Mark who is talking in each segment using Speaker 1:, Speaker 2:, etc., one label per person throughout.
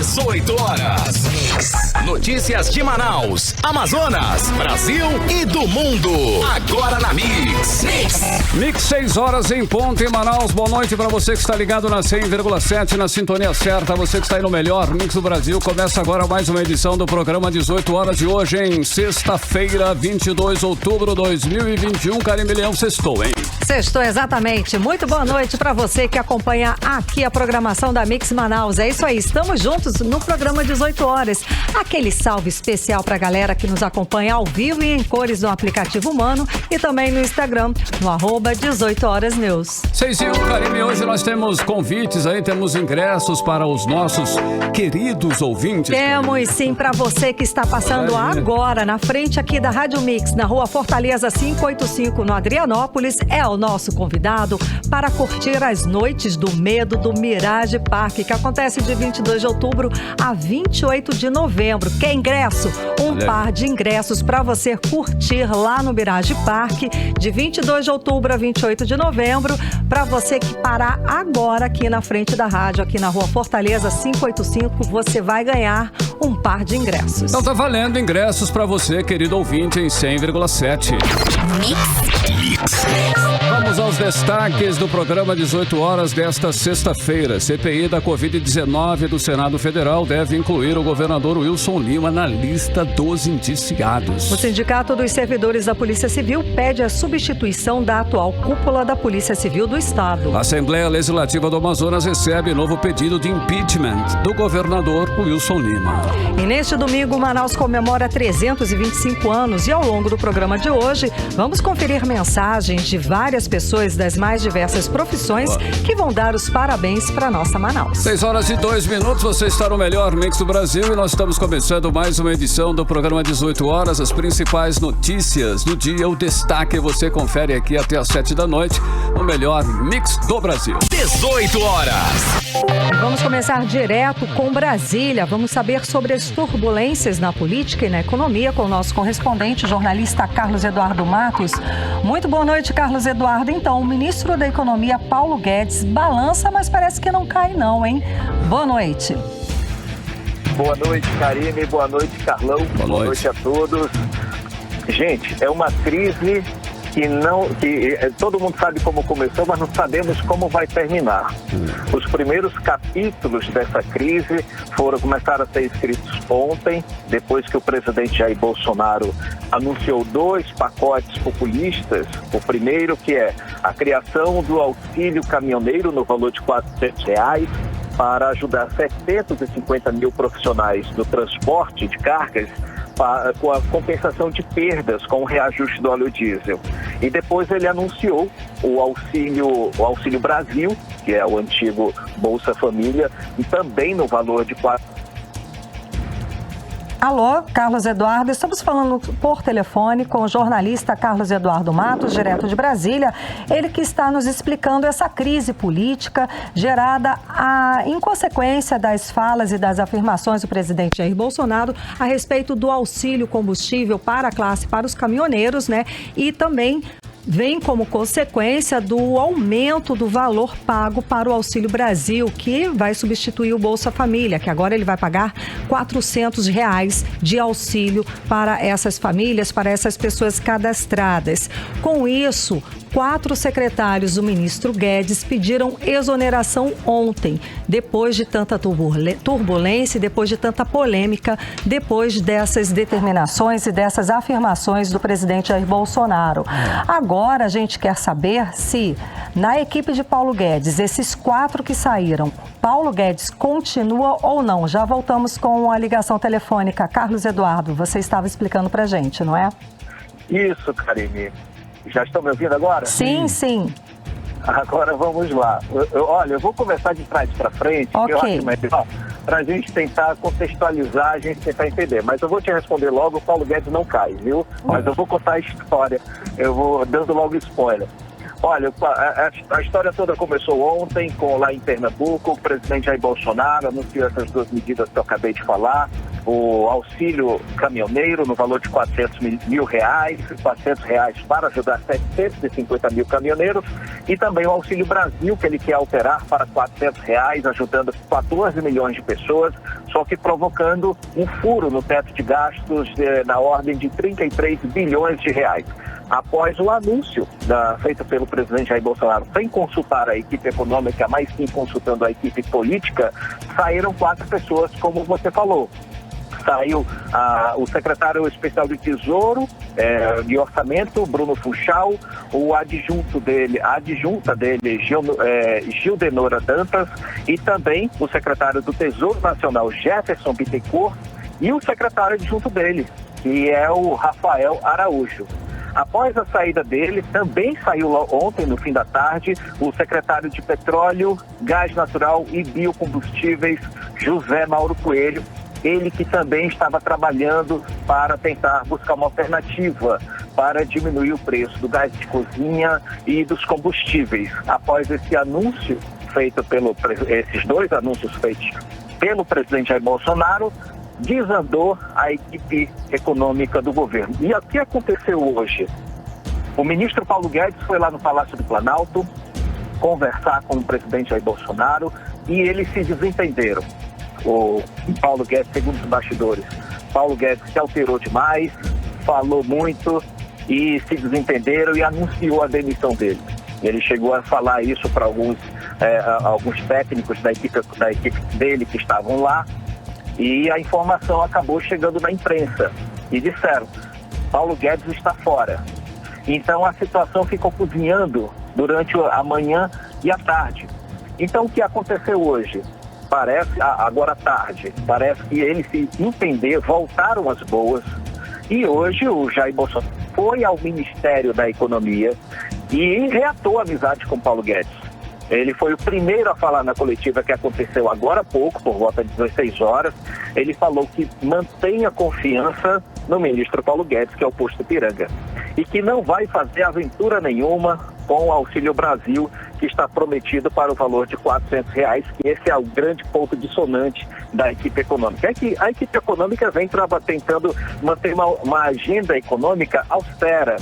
Speaker 1: 18 horas. Notícias de Manaus, Amazonas, Brasil e do mundo. Agora na Mix.
Speaker 2: Mix 6 horas em ponto em Manaus. Boa noite para você que está ligado na 100,7 na sintonia certa. Você que está aí no melhor Mix do Brasil. Começa agora mais uma edição do programa 18 horas de hoje, em sexta-feira, 22 de outubro de 2021. Karime Leão, sextou, hein?
Speaker 3: Sextou, exatamente. Muito boa noite para você que acompanha aqui a programação da Mix Manaus. É isso aí, estamos juntos no programa 18 horas. Aquele salve especial pra galera que nos acompanha ao vivo e em cores no aplicativo Humano e também no Instagram, no @18horasnews.
Speaker 2: 6 Karime, hoje nós temos convites aí, temos ingressos para os nossos queridos ouvintes.
Speaker 3: Temos sim, para você que está passando agora na frente aqui da Rádio Mix, na rua Fortaleza 585, no Adrianópolis, é o nosso convidado para curtir as noites do medo do Mirage Park, que acontece de 22 de outubro a 28 de novembro. Quer ingresso? Par de ingressos para você curtir lá no Mirage Park, de 22 de outubro a 28 de novembro, para você que parar agora aqui na frente da rádio, aqui na rua Fortaleza 585, você vai ganhar um par de ingressos.
Speaker 2: Então tá valendo ingressos para você, querido ouvinte, em 100,7. Mix. Vamos aos destaques do programa 18 horas desta sexta-feira. CPI da Covid-19 do Senado Federal deve incluir o governador Wilson Lima na lista dos indiciados.
Speaker 3: O Sindicato dos Servidores da Polícia Civil pede a substituição da atual cúpula da Polícia Civil do Estado.
Speaker 2: A Assembleia Legislativa do Amazonas recebe novo pedido de impeachment do governador Wilson Lima.
Speaker 3: E neste domingo, Manaus comemora 325 anos e ao longo do programa de hoje, vamos conferir mensagens de várias pessoas das mais diversas profissões que vão dar os parabéns para nossa Manaus.
Speaker 2: 6h02, você está no melhor Mix do Brasil e nós estamos começando mais uma edição do programa 18 horas. As principais notícias do dia, o destaque você confere aqui até às 7 da noite no melhor Mix do Brasil.
Speaker 1: 18 horas.
Speaker 3: Vamos começar direto com Brasília. Vamos saber sobre as turbulências na política e na economia com o nosso correspondente, jornalista Carlos Eduardo Matos. Muito boa noite, Carlos Eduardo. Então, o ministro da Economia, Paulo Guedes, balança, mas parece que não cai não, hein? Boa noite.
Speaker 4: Boa noite, Karime. Boa noite, Carlão. Boa noite a todos. Gente, é uma crise que todo mundo sabe como começou, mas não sabemos como vai terminar. Os primeiros capítulos dessa crise começaram a ser escritos ontem, depois que o presidente Jair Bolsonaro anunciou 2 pacotes populistas. O primeiro, que é a criação do auxílio caminhoneiro no valor de R$400 para ajudar 750 mil profissionais do transporte de cargas com a compensação de perdas com o reajuste do óleo diesel. E depois ele anunciou o Auxílio Brasil, que é o antigo Bolsa Família, e também no valor de
Speaker 3: Alô, Carlos Eduardo, estamos falando por telefone com o jornalista Carlos Eduardo Matos, direto de Brasília, ele que está nos explicando essa crise política gerada em consequência das falas e das afirmações do presidente Jair Bolsonaro a respeito do auxílio combustível para a classe, para os caminhoneiros, né? E também vem como consequência do aumento do valor pago para o Auxílio Brasil, que vai substituir o Bolsa Família, que agora ele vai pagar R$400 de auxílio para essas famílias, para essas pessoas cadastradas. Com isso, 4 secretários do ministro Guedes pediram exoneração ontem, depois de tanta turbulência, depois de tanta polêmica, depois dessas determinações e dessas afirmações do presidente Jair Bolsonaro. Agora a gente quer saber se, na equipe de Paulo Guedes, esses 4 que saíram, Paulo Guedes continua ou não? Já voltamos com a ligação telefônica. Carlos Eduardo, você estava explicando pra gente, não é?
Speaker 4: Isso, Karime. Já estão me ouvindo agora?
Speaker 3: Sim, sim.
Speaker 4: Agora vamos lá. Eu vou começar de trás para frente, que eu acho melhor, para a gente tentar contextualizar, a gente tentar entender. Mas eu vou te responder logo, o Paulo Guedes não cai, viu? Mas eu vou contar a história, eu vou dando logo spoiler. Olha, a história toda começou ontem, lá em Pernambuco, o presidente Jair Bolsonaro anunciou essas 2 medidas que eu acabei de falar. o auxílio caminhoneiro no valor de R$400 mil, R$400 para ajudar 750 mil caminhoneiros, e também o Auxílio Brasil, que ele quer alterar para R$400, ajudando 14 milhões de pessoas, só que provocando um furo no teto de gastos na ordem de 33 bilhões de reais. Após o anúncio feito pelo presidente Jair Bolsonaro, sem consultar a equipe econômica, mas sim consultando a equipe política, saíram 4 pessoas, como você falou. Saiu o secretário especial de Tesouro de Orçamento, Bruno Funchal, a adjunta dele, Gildenora Dantas, e também o secretário do Tesouro Nacional, Jefferson Bittencourt, e o secretário adjunto dele, que é o Rafael Araújo. Após a saída dele, também saiu ontem, no fim da tarde, o secretário de Petróleo, Gás Natural e Biocombustíveis, José Mauro Coelho, ele que também estava trabalhando para tentar buscar uma alternativa para diminuir o preço do gás de cozinha e dos combustíveis. Após esse anúncio esses 2 anúncios feitos pelo presidente Jair Bolsonaro, desandou a equipe econômica do governo. E o que aconteceu hoje? O ministro Paulo Guedes foi lá no Palácio do Planalto conversar com o presidente Jair Bolsonaro e eles se desentenderam. O Paulo Guedes, segundo os bastidores, Paulo Guedes se alterou demais, falou muito e se desentenderam e anunciou a demissão dele. Ele chegou a falar isso para alguns técnicos da equipe dele que estavam lá, e a informação acabou chegando na imprensa e disseram: Paulo Guedes está fora. Então a situação ficou cozinhando durante a manhã e a tarde. Então o que aconteceu hoje? Agora à tarde, parece que eles se entenderam, voltaram às boas, e hoje o Jair Bolsonaro foi ao Ministério da Economia e reatou a amizade com Paulo Guedes. Ele foi o primeiro a falar na coletiva que aconteceu agora há pouco, por volta de 16 horas. Ele falou que mantém a confiança no ministro Paulo Guedes, que é o posto Ipiranga, e que não vai fazer aventura nenhuma com o Auxílio Brasil, que está prometido para o valor de R$400, que esse é o grande ponto dissonante da equipe econômica. É que a equipe econômica vem tentando manter uma agenda econômica austera,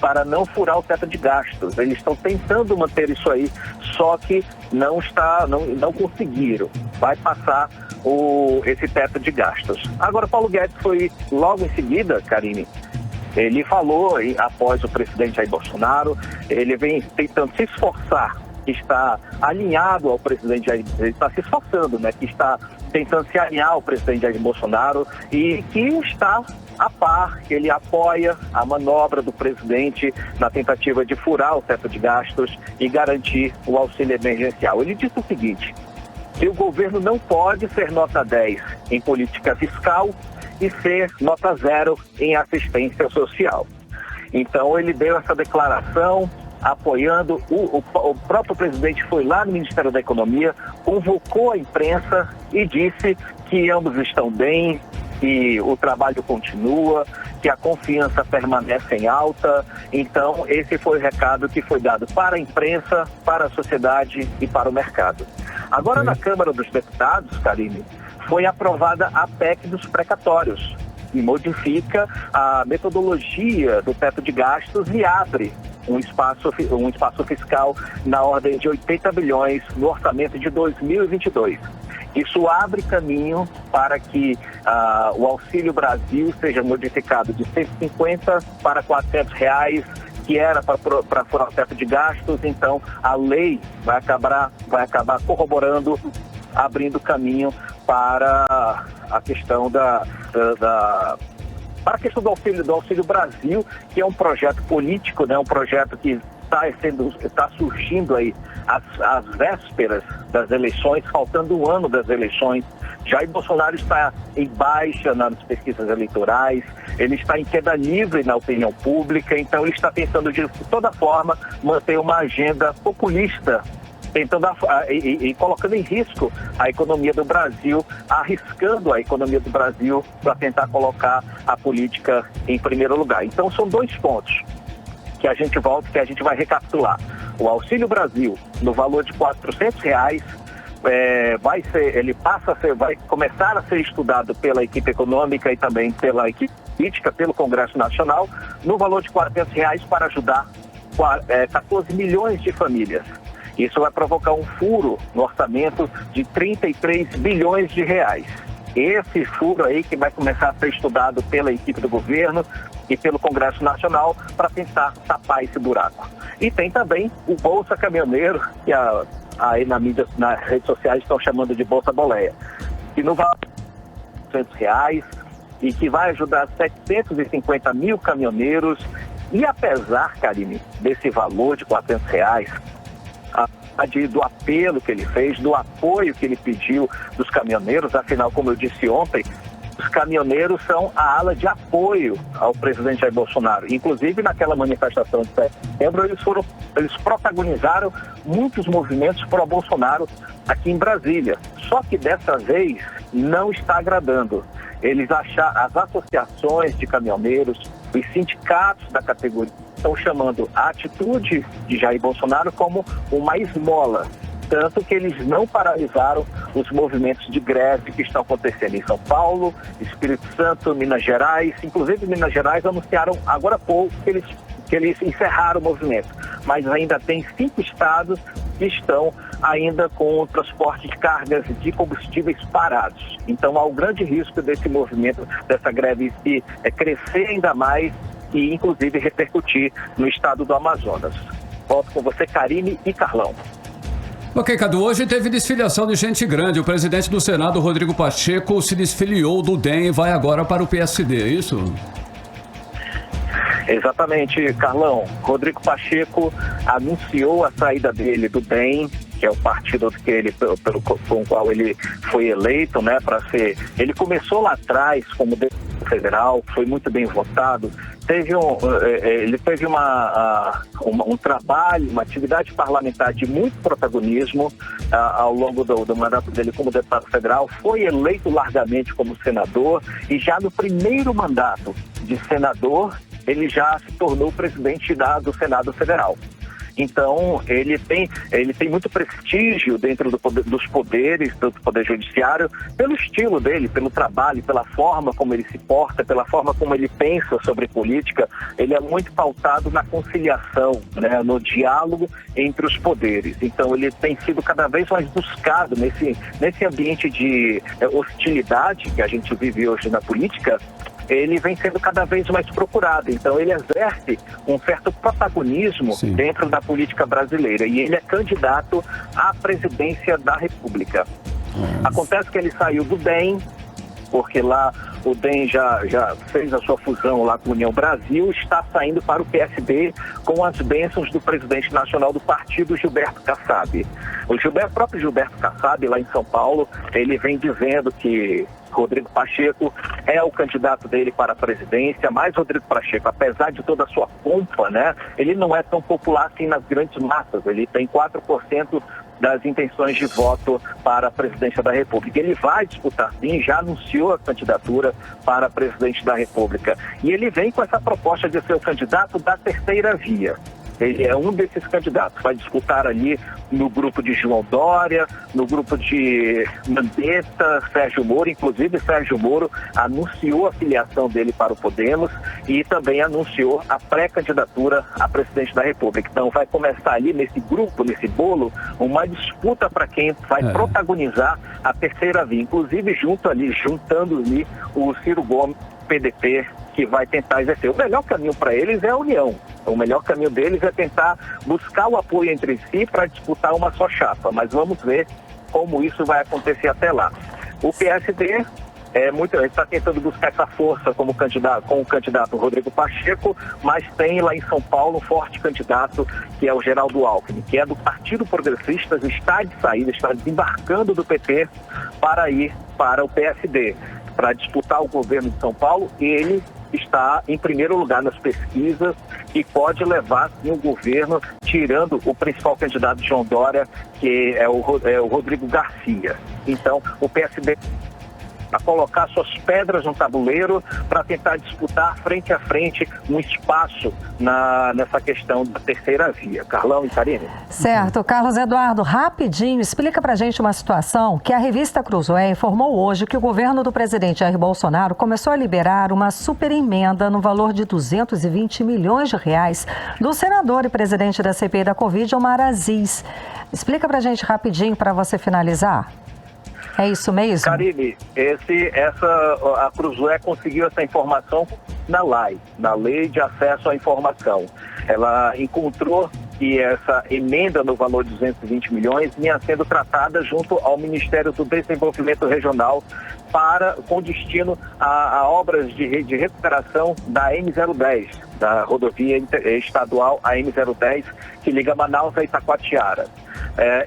Speaker 4: para não furar o teto de gastos. Eles estão tentando manter isso aí, só que não conseguiram. Vai passar esse teto de gastos. Agora, Paulo Guedes foi logo em seguida, Karine, ele falou, após o presidente Jair Bolsonaro, ele vem tentando se esforçar, que está alinhado ao presidente Jair, ele está se esforçando, né, que está tentando se alinhar ao presidente Jair Bolsonaro e que está a par, que ele apoia a manobra do presidente na tentativa de furar o teto de gastos e garantir o auxílio emergencial. Ele disse o seguinte: que o governo não pode ser nota 10 em política fiscal e ser nota 0 em assistência social. Então ele deu essa declaração apoiando, o próprio presidente foi lá no Ministério da Economia, convocou a imprensa e disse que ambos estão bem, que o trabalho continua, que a confiança permanece em alta. Então esse foi o recado que foi dado para a imprensa, para a sociedade e para o mercado. Agora na Câmara dos Deputados, Karine, foi aprovada a PEC dos precatórios, que modifica a metodologia do teto de gastos e abre um espaço fiscal na ordem de 80 bilhões no orçamento de 2022. Isso abre caminho para que o Auxílio Brasil seja modificado de 150 para R$400, que era para furar o teto de gastos. Então a lei vai acabar corroborando, abrindo caminho para a questão para a questão do Auxílio Brasil, que é um projeto político, né? Um projeto que está surgindo aí às vésperas das eleições, faltando um ano das eleições. Jair Bolsonaro está em baixa nas pesquisas eleitorais, ele está em queda livre na opinião pública, então ele está tentando de toda forma manter uma agenda populista, tentando e colocando em risco a economia do Brasil, arriscando a economia do Brasil para tentar colocar a política em primeiro lugar. Então são 2 pontos que a gente vai recapitular. O Auxílio Brasil no valor de R$400 vai começar a ser estudado pela equipe econômica e também pela equipe política, pelo Congresso Nacional, no valor de R$400 para ajudar 14 milhões de famílias. Isso vai provocar um furo no orçamento de 33 bilhões de reais. Esse furo aí que vai começar a ser estudado pela equipe do governo e pelo Congresso Nacional para tentar tapar esse buraco. E tem também o Bolsa Caminhoneiro, que aí nas redes sociais estão chamando de Bolsa Boleia, que no valor de R$200 e que vai ajudar 750 mil caminhoneiros. E apesar, Karine, desse valor de R$400, do apelo que ele fez, do apoio que ele pediu dos caminhoneiros, afinal, como eu disse ontem, os caminhoneiros são a ala de apoio ao presidente Jair Bolsonaro. Inclusive, naquela manifestação de setembro, eles protagonizaram muitos movimentos pró-Bolsonaro aqui em Brasília. Só que dessa vez não está agradando. As associações de caminhoneiros, os sindicatos da categoria estão chamando a atitude de Jair Bolsonaro como uma esmola. Tanto que eles não paralisaram os movimentos de greve que estão acontecendo em São Paulo, Espírito Santo, Minas Gerais. Inclusive, Minas Gerais anunciaram agora há pouco que eles encerraram o movimento. Mas ainda tem 5 estados que estão ainda com o transporte de cargas de combustíveis parados. Então, há um grande risco desse movimento, dessa greve crescer ainda mais e, inclusive, repercutir no estado do Amazonas. Volto com você, Karine e Carlão.
Speaker 2: Ok, Cadu, hoje teve desfiliação de gente grande. O presidente do Senado, Rodrigo Pacheco, se desfiliou do DEM e vai agora para o PSD, é isso?
Speaker 4: Exatamente, Carlão. Rodrigo Pacheco anunciou a saída dele do DEM, que é o partido com o qual ele foi eleito, né, para ser... Ele começou lá atrás como deputado federal, foi muito bem votado. Ele teve um trabalho, uma atividade parlamentar de muito protagonismo ao longo do mandato dele como deputado federal, foi eleito largamente como senador e já no primeiro mandato de senador, ele já se tornou presidente do Senado Federal. Então, ele tem muito prestígio dentro dos poderes, do Poder Judiciário, pelo estilo dele, pelo trabalho, pela forma como ele se porta, pela forma como ele pensa sobre política. Ele é muito pautado na conciliação, né, no diálogo entre os poderes. Então, ele tem sido cada vez mais buscado nesse ambiente de hostilidade que a gente vive hoje na política. Ele vem sendo cada vez mais procurado. Então, ele exerce um certo protagonismo dentro da política brasileira e ele é candidato à presidência da República. Acontece que ele saiu do DEM, porque lá o DEM já fez a sua fusão lá com a União Brasil, está saindo para o PSD com as bênçãos do presidente nacional do partido, Gilberto Kassab. O próprio Gilberto Kassab, lá em São Paulo, ele vem dizendo que Rodrigo Pacheco é o candidato dele para a presidência, mas Rodrigo Pacheco, apesar de toda a sua pompa, né, ele não é tão popular assim nas grandes massas. Ele tem 4% das intenções de voto para a presidência da República. Ele vai disputar sim, já anunciou a candidatura para presidente da República. E ele vem com essa proposta de ser o candidato da terceira via. Ele é um desses candidatos, vai disputar ali no grupo de João Dória, no grupo de Mandetta, Sérgio Moro. Inclusive Sérgio Moro anunciou a filiação dele para o Podemos e também anunciou a pré-candidatura a presidente da República. Então vai começar ali nesse grupo, nesse bolo, uma disputa para quem vai protagonizar a terceira via, inclusive juntando ali o Ciro Gomes, PDT, que vai tentar exercer. O melhor caminho para eles é a união. O melhor caminho deles é tentar buscar o apoio entre si para disputar uma só chapa. Mas vamos ver como isso vai acontecer até lá. O PSD está tentando buscar essa força com o candidato Rodrigo Pacheco, mas tem lá em São Paulo um forte candidato, que é o Geraldo Alckmin, que é do Partido Progressista, está de saída, está desembarcando do PT para ir para o PSD, para disputar o governo de São Paulo. Ele está em primeiro lugar nas pesquisas e pode levar sim, o governo, tirando o principal candidato de João Dória, que é o Rodrigo Garcia. Então, o PSD a colocar suas pedras no tabuleiro para tentar disputar frente a frente um espaço nessa questão da terceira via. Carlão e Karine.
Speaker 3: Certo. Carlos Eduardo, rapidinho, explica pra gente uma situação que a revista Cruzoé informou hoje que o governo do presidente Jair Bolsonaro começou a liberar uma super emenda no valor de 220 milhões de reais do senador e presidente da CPI da Covid, Omar Aziz. Explica pra gente rapidinho para você finalizar. É isso mesmo?
Speaker 4: Karine, a Cruzoé conseguiu essa informação na LAI, na Lei de Acesso à Informação. Ela encontrou que essa emenda no valor de 220 milhões vinha sendo tratada junto ao Ministério do Desenvolvimento Regional com destino a obras de recuperação da M010, da rodovia estadual AM010, que liga Manaus a Itacoatiara.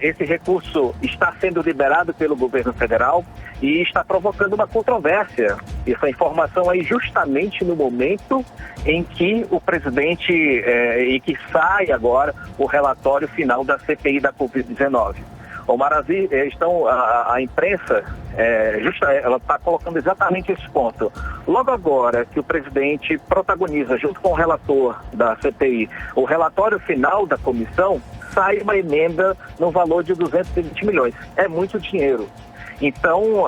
Speaker 4: Esse recurso está sendo liberado pelo governo federal e está provocando uma controvérsia. Essa informação aí justamente no momento em que o presidente, e que sai agora o relatório final da CPI da Covid-19. Omar Aziz, a imprensa, ela está colocando exatamente esse ponto. Logo agora que o presidente protagoniza, junto com o relator da CPI, o relatório final da comissão, sai uma emenda no valor de 220 milhões. É muito dinheiro. Então,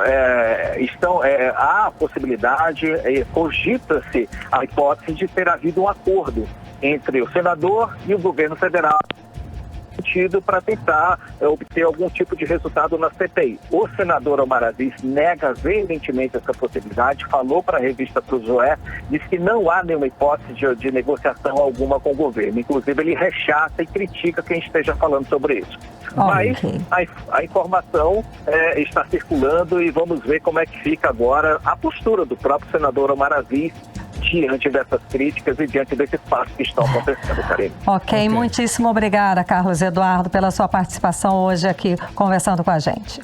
Speaker 4: há a possibilidade, cogita-se a hipótese de ter havido um acordo entre o senador e o governo federal para tentar obter algum tipo de resultado na CPI. O senador Omar Aziz nega veementemente essa possibilidade, falou para a revista Cruzoé, disse que não há nenhuma hipótese de negociação alguma com o governo. Inclusive, ele rechaça e critica quem esteja falando sobre isso. Mas a informação está circulando e vamos ver como é que fica agora a postura do próprio senador Omar Aziz diante dessas críticas e diante desses passos que estão acontecendo, Karine.
Speaker 3: Ok, muitíssimo obrigada, Carlos Eduardo, pela sua participação hoje aqui conversando com a gente.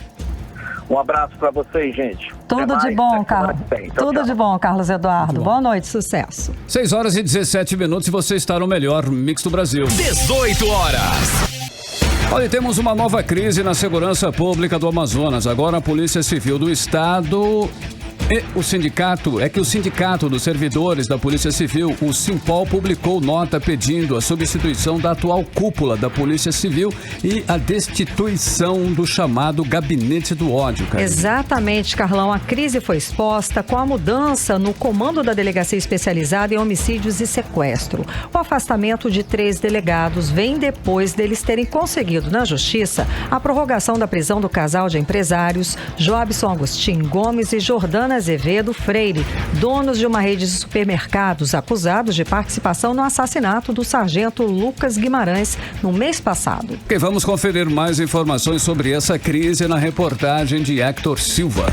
Speaker 4: Um abraço para vocês, gente.
Speaker 3: Tudo de bom, Carlos. Tudo de bom, Carlos Eduardo. Boa noite, sucesso.
Speaker 2: 6h17 e você está no melhor Mix do Brasil.
Speaker 1: 18 horas.
Speaker 2: Olha, temos uma nova crise na segurança pública do Amazonas. Agora a Polícia Civil do Estado e o Sindicato dos Servidores da Polícia Civil, o Simpol, publicou nota pedindo a substituição da atual cúpula da Polícia Civil e a destituição do chamado Gabinete do Ódio, cara.
Speaker 3: Exatamente, Carlão. A crise foi exposta com a mudança no comando da Delegacia Especializada em Homicídios e Sequestro. O afastamento de 3 delegados vem depois deles terem conseguido na Justiça a prorrogação da prisão do casal de empresários Jobson Agostinho Gomes e Jordana Azevedo Freire, donos de uma rede de supermercados, acusados de participação no assassinato do sargento Lucas Guimarães no mês passado.
Speaker 2: E vamos conferir mais informações sobre essa crise na reportagem de Hector Silva.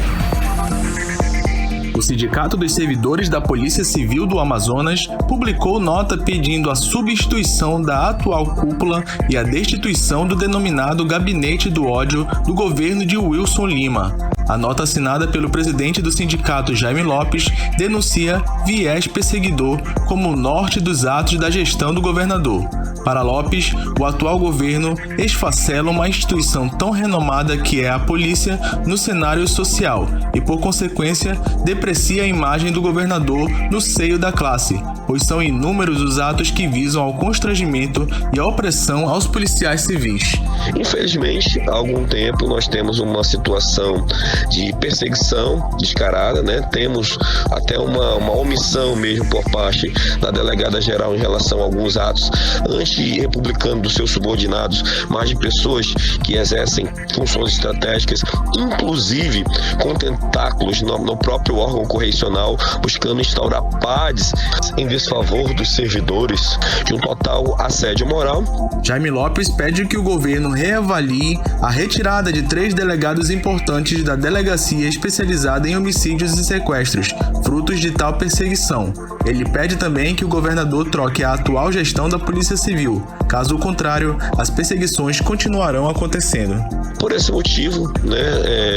Speaker 5: O Sindicato dos Servidores da Polícia Civil do Amazonas publicou nota pedindo a substituição da atual cúpula e a destituição do denominado Gabinete do Ódio do governo de Wilson Lima. A nota assinada pelo presidente do sindicato, Jaime Lopes, denuncia viés perseguidor como o norte dos atos da gestão do governador. Para Lopes, o atual governo esfacela uma instituição tão renomada que é a polícia no cenário social e, por consequência, deprecia a imagem do governador no seio da classe, pois são inúmeros os atos que visam ao constrangimento e à opressão aos policiais civis.
Speaker 6: Infelizmente, há algum tempo nós temos uma situação de perseguição descarada, né? Temos até uma omissão mesmo por parte da delegada geral em relação a alguns atos anti-republicanos dos seus subordinados, mas de pessoas que exercem funções estratégicas, inclusive com tentáculos no próprio órgão correcional, buscando instaurar PADs em desfavor dos servidores, de um total assédio moral.
Speaker 5: Jaime Lopes pede que o governo reavalie a retirada de 3 delegados importantes da Delegacia Especializada em Homicídios e Sequestros, frutos de tal perseguição. Ele pede também que o governador troque a atual gestão da Polícia Civil, Caso contrário, as perseguições continuarão acontecendo.
Speaker 6: Por esse motivo,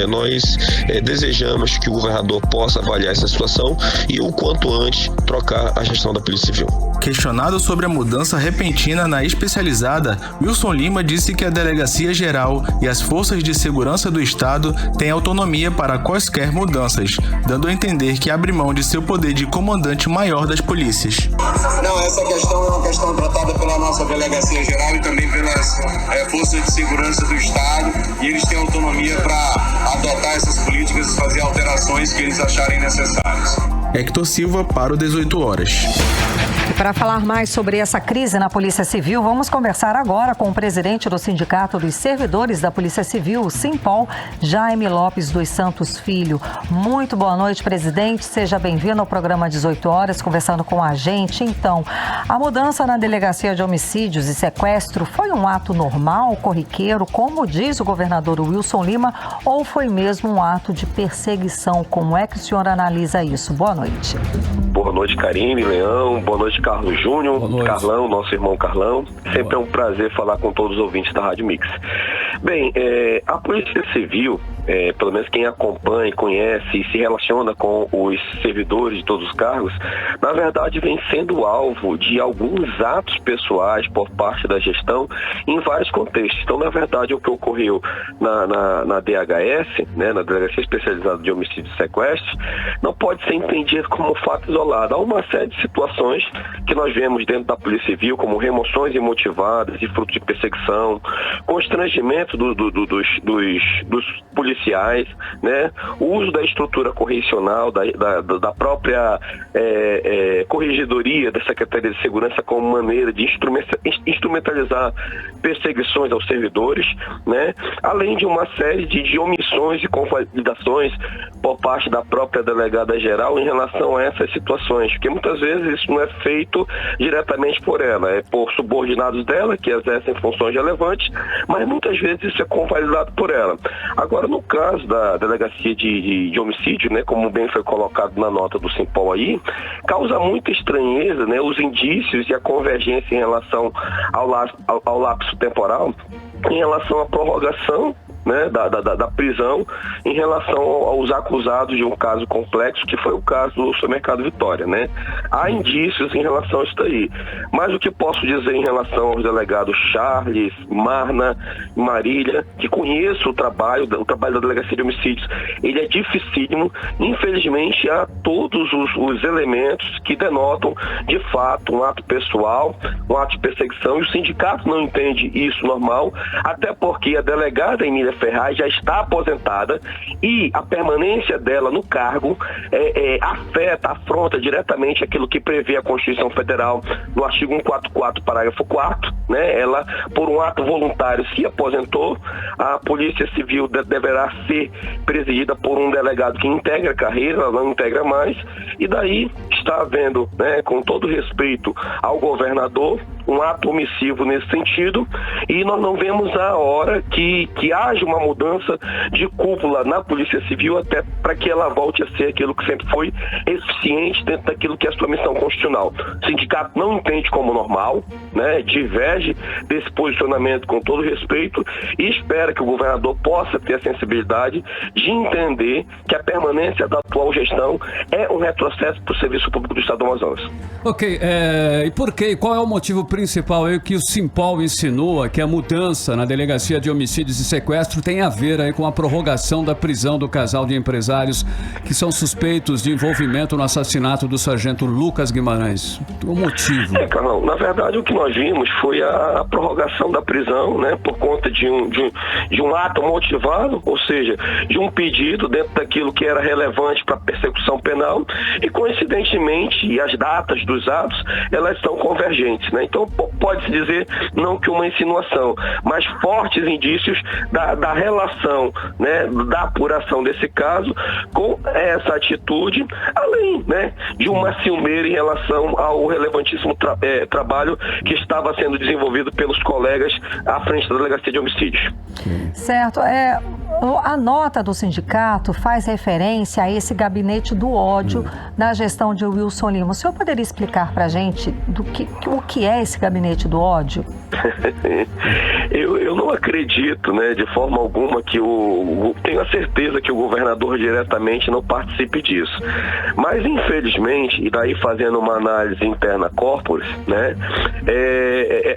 Speaker 6: nós desejamos que o governador possa avaliar essa situação e o quanto antes trocar a gestão da Polícia Civil.
Speaker 5: Questionado sobre a mudança repentina na especializada, Wilson Lima disse que a Delegacia Geral e as Forças de Segurança do Estado têm autonomia para quaisquer mudanças, dando a entender que abre mão de seu poder de comandante maior das polícias.
Speaker 7: Não, essa questão é uma questão tratada pela nossa Delegacia Geral e também pelas Forças de Segurança do Estado, e eles têm autonomia para adotar essas políticas e fazer alterações que eles acharem necessárias.
Speaker 5: Hector Silva para o 18 horas.
Speaker 3: E para falar mais sobre essa crise na Polícia Civil, vamos conversar agora com o presidente do Sindicato dos Servidores da Polícia Civil, o Simpol, Jaime Lopes dos Santos Filho. Muito boa noite, presidente. Seja bem-vindo ao programa 18 horas, conversando com a gente. Então, a mudança na Delegacia de Homicídios e Sequestro foi um ato normal, corriqueiro, como diz o governador Wilson Lima, ou foi mesmo um ato de perseguição? Como é que o senhor analisa isso? Boa noite.
Speaker 8: Boa noite, Karine, Leão. Boa noite, Carlos Júnior. Carlão, nosso irmão Carlão. Sempre é um prazer falar com todos os ouvintes da Rádio Mix. Bem, a Polícia Civil, pelo menos quem acompanha, conhece e se relaciona com os servidores de todos os cargos, na verdade vem sendo alvo de alguns atos pessoais por parte da gestão em vários contextos. Então, na verdade, o que ocorreu na DHS, na Delegacia Especializada de Homicídios e Sequestros, não pode ser entendido como fato isolado. Há uma série de situações que nós vemos dentro da Polícia Civil, como remoções imotivadas e fruto de perseguição, constrangimento dos policiais, o uso da estrutura correcional, da própria corregedoria da Secretaria de Segurança como maneira de instrumentalizar perseguições aos servidores, além de uma série de omissões e convalidações por parte da própria delegada geral em relação a essas situações, porque muitas vezes isso não é feito diretamente por ela, é por subordinados dela que exercem funções relevantes, mas muitas vezes isso é convalidado por ela. Agora, no caso da Delegacia de Homicídio, como bem foi colocado na nota do Simpol aí, causa muita estranheza, os indícios e a convergência em relação ao lapso temporal, em relação à prorrogação da prisão em relação aos acusados de um caso complexo, que foi o caso do Supermercado Vitória, Há indícios em relação a isso daí. Mas o que posso dizer em relação aos delegados Charles, Marna, Marília, que conheço o trabalho da Delegacia de Homicídios, ele é dificílimo. Infelizmente, há todos os elementos que denotam, de fato, um ato pessoal, um ato de perseguição, e o sindicato não entende isso normal, até porque a delegada Emília Ferraz já está aposentada e a permanência dela no cargo afronta diretamente aquilo que prevê a Constituição Federal no artigo 144, parágrafo 4º, Ela, por um ato voluntário, se aposentou. A Polícia Civil deverá ser presidida por um delegado que integra a carreira, ela não integra mais, e daí está havendo, com todo respeito ao governador, um ato omissivo nesse sentido, e nós não vemos a hora que haja uma mudança de cúpula na Polícia Civil, até para que ela volte a ser aquilo que sempre foi, eficiente dentro daquilo que é a sua missão constitucional. O sindicato não entende como normal, diverge desse posicionamento com todo respeito, e espera que o governador possa ter a sensibilidade de entender que a permanência da atual gestão é um retrocesso para o Serviço Público do Estado do Amazonas.
Speaker 2: Ok, e por quê? Qual é o motivo principal aí que o Simpol insinua que a mudança na Delegacia de Homicídios e Sequestro tem a ver aí com a prorrogação da prisão do casal de empresários que são suspeitos de envolvimento no assassinato do sargento Lucas Guimarães? O motivo?
Speaker 8: Carlão, na verdade o que nós vimos foi a prorrogação da prisão, por conta de um ato motivado, ou seja, de um pedido dentro daquilo que era relevante para a persecução penal, e coincidentemente as datas dos atos, elas são convergentes, Então pode-se dizer, não que uma insinuação, mas fortes indícios da relação, da apuração desse caso com essa atitude, além, de uma ciumeira em relação ao relevantíssimo trabalho que estava sendo desenvolvido pelos colegas à frente da Delegacia de Homicídios.
Speaker 3: Certo. A nota do sindicato faz referência a esse gabinete do ódio na gestão de Wilson Lima. O senhor poderia explicar para a gente o que é esse esse gabinete do ódio?
Speaker 8: Eu não acredito, né, de forma alguma que tenho a certeza que o governador diretamente não participe disso. Mas, infelizmente, e daí fazendo uma análise interna corporis, né,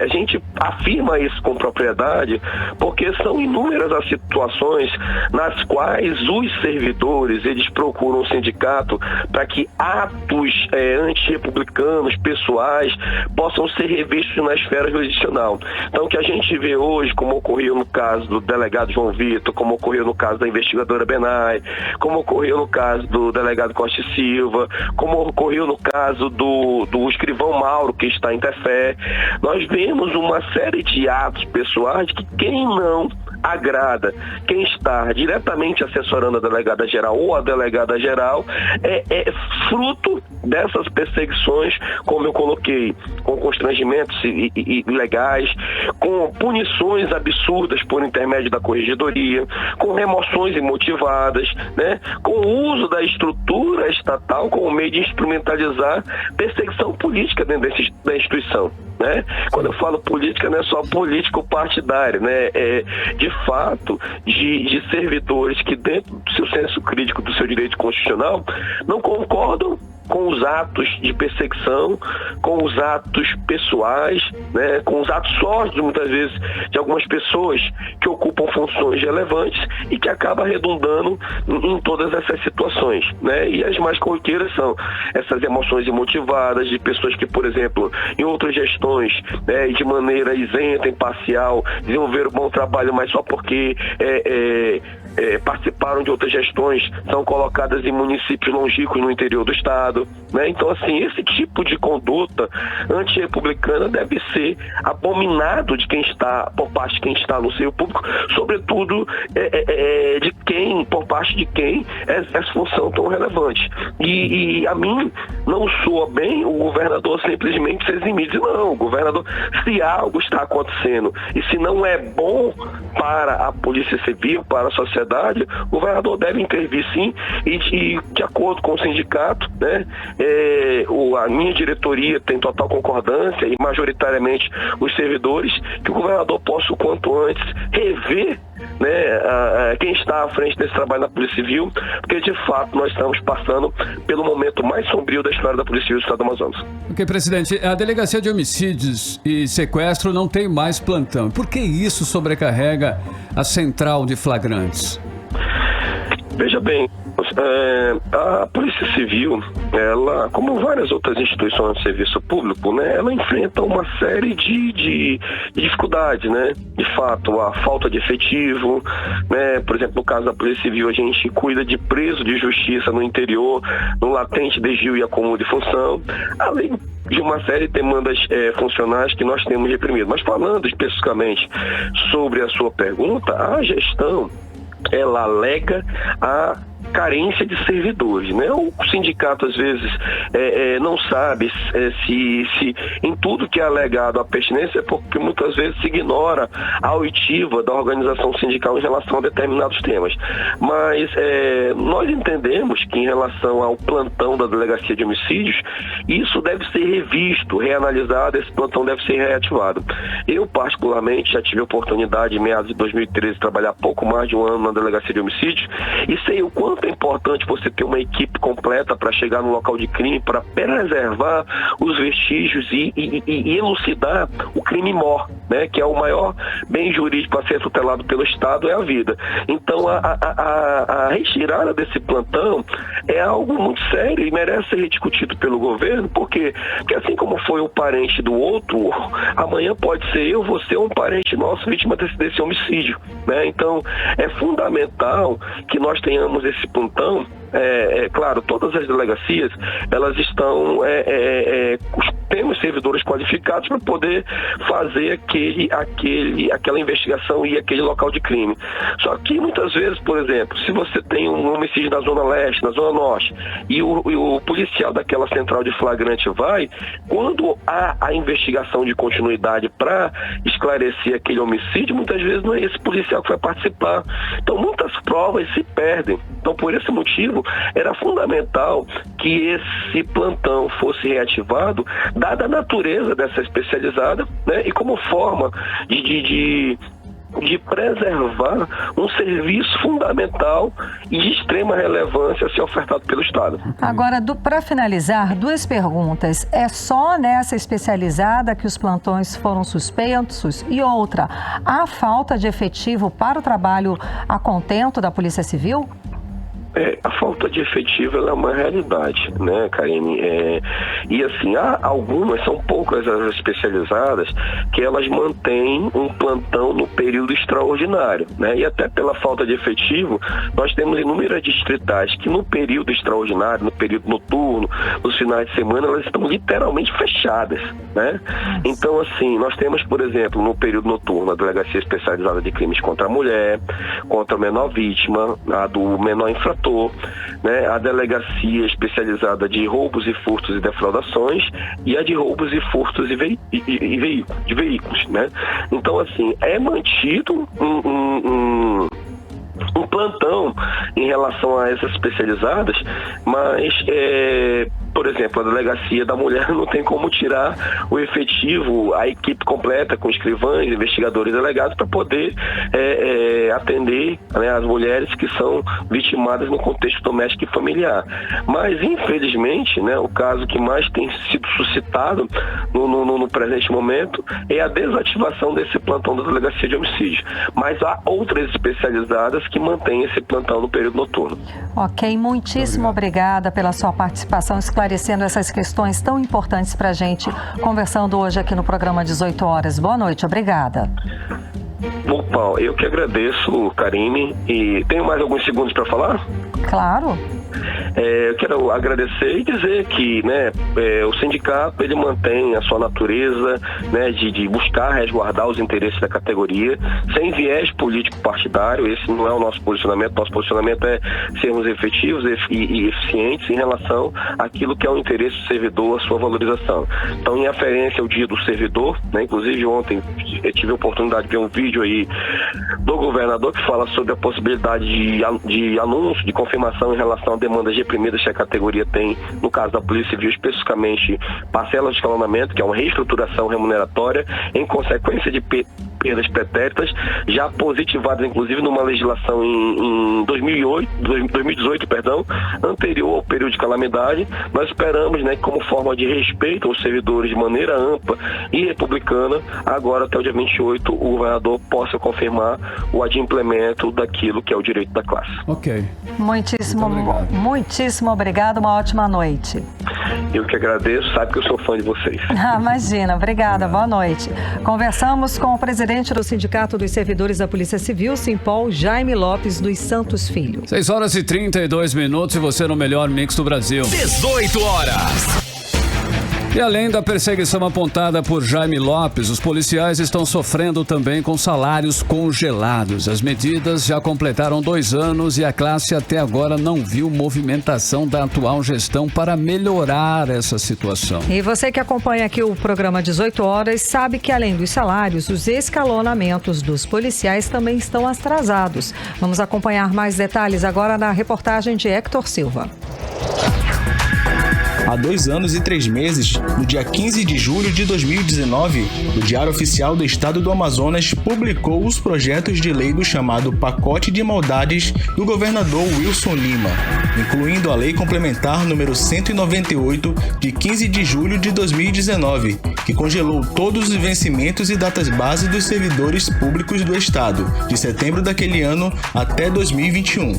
Speaker 8: a gente afirma isso com propriedade porque são inúmeras as situações nas quais os servidores, eles procuram o sindicato para que atos antirrepublicanos, pessoais, possam ser revistos na esfera jurisdicional. Então, o que a gente vê hoje, como ocorreu no caso do delegado João Vitor, como ocorreu no caso da investigadora Benay, como ocorreu no caso do delegado Costa Silva, como ocorreu no caso do escrivão Mauro, que está em Tefé, nós vemos uma série de atos pessoais que quem não agrada, quem está diretamente assessorando a delegada-geral ou a delegada-geral é fruto dessas perseguições, como eu coloquei, com constrangimentos ilegais, com punições absurdas por intermédio da corregedoria, com remoções imotivadas, né, com o uso da estrutura estatal como meio de instrumentalizar perseguição política dentro da instituição. Né? Quando eu falo política, não é só político-partidário, né? De fato, de servidores que, dentro do seu senso crítico do seu direito constitucional, não concordam com os atos de perseguição, com os atos pessoais, né, com os atos sórdidos, muitas vezes, de algumas pessoas que ocupam funções relevantes e que acaba redundando em todas essas situações, né? E as mais corriqueiras são essas emoções imotivadas de pessoas que, por exemplo, em outras gestões, né, de maneira isenta, imparcial, desenvolveram um bom trabalho, mas só porque participaram de outras gestões, são colocadas em municípios longínquos no interior do estado, né? Então, assim, esse tipo de conduta antirrepublicana deve ser abominado por parte de quem está no seio público, sobretudo por parte de quem exerce função tão relevante. E a mim não soa bem o governador simplesmente se eximir. Não, o governador, se algo está acontecendo e se não é bom para a Polícia Civil, para a sociedade, o governador deve intervir sim, e de acordo com o sindicato, né, a minha diretoria tem total concordância e majoritariamente os servidores, que o governador possa o quanto antes rever, né, quem está à frente desse trabalho na Polícia Civil, porque de fato nós estamos passando pelo momento mais sombrio da história da Polícia Civil do Estado do Amazonas.
Speaker 2: Ok, presidente, a Delegacia de Homicídios e Sequestro não tem mais plantão. Por que isso sobrecarrega a central de flagrantes?
Speaker 8: Veja bem, a Polícia Civil, ela, como várias outras instituições de serviço público, né, ela enfrenta uma série de dificuldades, né? De fato, a falta de efetivo, né? Por exemplo, no caso da Polícia Civil, a gente cuida de preso de justiça no interior, no latente, desvio e acúmulo de função, além de uma série de demandas funcionais que nós temos reprimido. Mas falando especificamente sobre a sua pergunta, a gestão, ela alega a carência de servidores, né? O sindicato às vezes não sabe se em tudo que é alegado a pertinência, porque muitas vezes se ignora a oitiva da organização sindical em relação a determinados temas. Mas nós entendemos que em relação ao plantão da Delegacia de Homicídios, isso deve ser revisto, reanalisado, esse plantão deve ser reativado. Eu particularmente já tive a oportunidade em meados de 2013 de trabalhar pouco mais de um ano na Delegacia de Homicídios e sei o quanto é importante você ter uma equipe completa para chegar no local de crime, para preservar os vestígios e elucidar o crime mor, né, que é o maior bem jurídico a ser tutelado pelo Estado, é a vida. Então, a retirada desse plantão é algo muito sério e merece ser rediscutido pelo governo, porque assim como foi o parente do outro, amanhã pode ser eu, você ou um parente nosso vítima desse homicídio, né? Então, é fundamental que nós tenhamos esse plantão. Claro, todas as delegacias, elas estão temos servidores qualificados para poder fazer aquela investigação e aquele local de crime. Só que muitas vezes, por exemplo, se você tem um homicídio na Zona Leste, na Zona Norte, e o policial daquela central de flagrante vai, quando há a investigação de continuidade para esclarecer aquele homicídio, muitas vezes não é esse policial que vai participar. Então, muitas provas se perdem. Então, por esse motivo, era fundamental que esse plantão fosse reativado dada a natureza dessa especializada, né, e como forma de preservar um serviço fundamental e de extrema relevância a ser ofertado pelo Estado.
Speaker 3: Agora, para finalizar, 2 perguntas. É só nessa especializada que os plantões foram suspensos? E outra, há falta de efetivo para o trabalho a contento da Polícia Civil?
Speaker 8: A falta de efetivo ela é uma realidade, né, Karine? E assim, há algumas, são poucas as especializadas, que elas mantêm um plantão no período extraordinário, né? E até pela falta de efetivo, nós temos inúmeras distritais que no período extraordinário, no período noturno, nos finais de semana, elas estão literalmente fechadas, né? Então, assim, nós temos, por exemplo, no período noturno, a Delegacia Especializada de Crimes contra a Mulher, contra a menor vítima, a do menor infrator, né, a Delegacia Especializada de Roubos e Furtos e Defraudações e a de Roubos e Furtos de Veículos, né? Então, assim, é mantido um plantão em relação a essas especializadas, mas, por exemplo, a Delegacia da Mulher não tem como tirar o efetivo, a equipe completa com escrivães, investigadores, delegados, para poder atender, né, as mulheres que são vitimadas no contexto doméstico e familiar. Mas, infelizmente, né, o caso que mais tem sido suscitado no presente momento é a desativação desse plantão da Delegacia de Homicídio. Mas há outras especializadas que mantêm esse plantão no período noturno.
Speaker 3: Ok, muitíssimo obrigada pela sua participação, esclarecendo essas questões tão importantes para a gente, conversando hoje aqui no programa 18 horas. Boa noite, obrigada.
Speaker 8: Opa, eu que agradeço, Karine, e tenho mais alguns segundos para falar?
Speaker 3: Claro.
Speaker 8: Eu quero agradecer e dizer que, né, o sindicato ele mantém a sua natureza, né, de buscar resguardar os interesses da categoria sem viés político partidário. Esse não é o nosso posicionamento. Nosso posicionamento é sermos efetivos e eficientes em relação àquilo que é o interesse do servidor, a sua valorização. Então, em referência ao Dia do Servidor, né, inclusive ontem eu tive a oportunidade de ver um vídeo aí do governador que fala sobre a possibilidade de anúncio, de confirmação em relação a demandas reprimidas que a categoria tem, no caso da Polícia Civil, especificamente parcelas de escalonamento, que é uma reestruturação remuneratória em consequência de perdas pretéritas, já positivadas inclusive numa legislação em 2018, anterior ao período de calamidade. Nós esperamos, né, que como forma de respeito aos servidores de maneira ampla e republicana, agora até o dia 28 o governador possa confirmar o adimplemento daquilo que é o direito da classe.
Speaker 2: Ok.
Speaker 3: Muitíssimo obrigado, uma ótima noite.
Speaker 8: Eu que agradeço, sabe que eu sou fã de vocês.
Speaker 3: Imagina, obrigada, boa noite. Conversamos com o presidente do Sindicato dos Servidores da Polícia Civil, Simpol, Jaime Lopes dos Santos Filho.
Speaker 2: 6 horas e 32 minutos e você no melhor mix do Brasil.
Speaker 1: 18 horas.
Speaker 2: E além da perseguição apontada por Jaime Lopes, os policiais estão sofrendo também com salários congelados. As medidas já completaram 2 anos e a classe até agora não viu movimentação da atual gestão para melhorar essa situação.
Speaker 3: E você que acompanha aqui o programa 18 horas sabe que além dos salários, os escalonamentos dos policiais também estão atrasados. Vamos acompanhar mais detalhes agora na reportagem de Hector Silva.
Speaker 5: Há 2 anos e 3 meses, no dia 15 de julho de 2019, o Diário Oficial do Estado do Amazonas publicou os projetos de lei do chamado Pacote de Maldades do governador Wilson Lima, incluindo a Lei Complementar número 198, de 15 de julho de 2019, que congelou todos os vencimentos e datas base dos servidores públicos do Estado, de setembro daquele ano até 2021.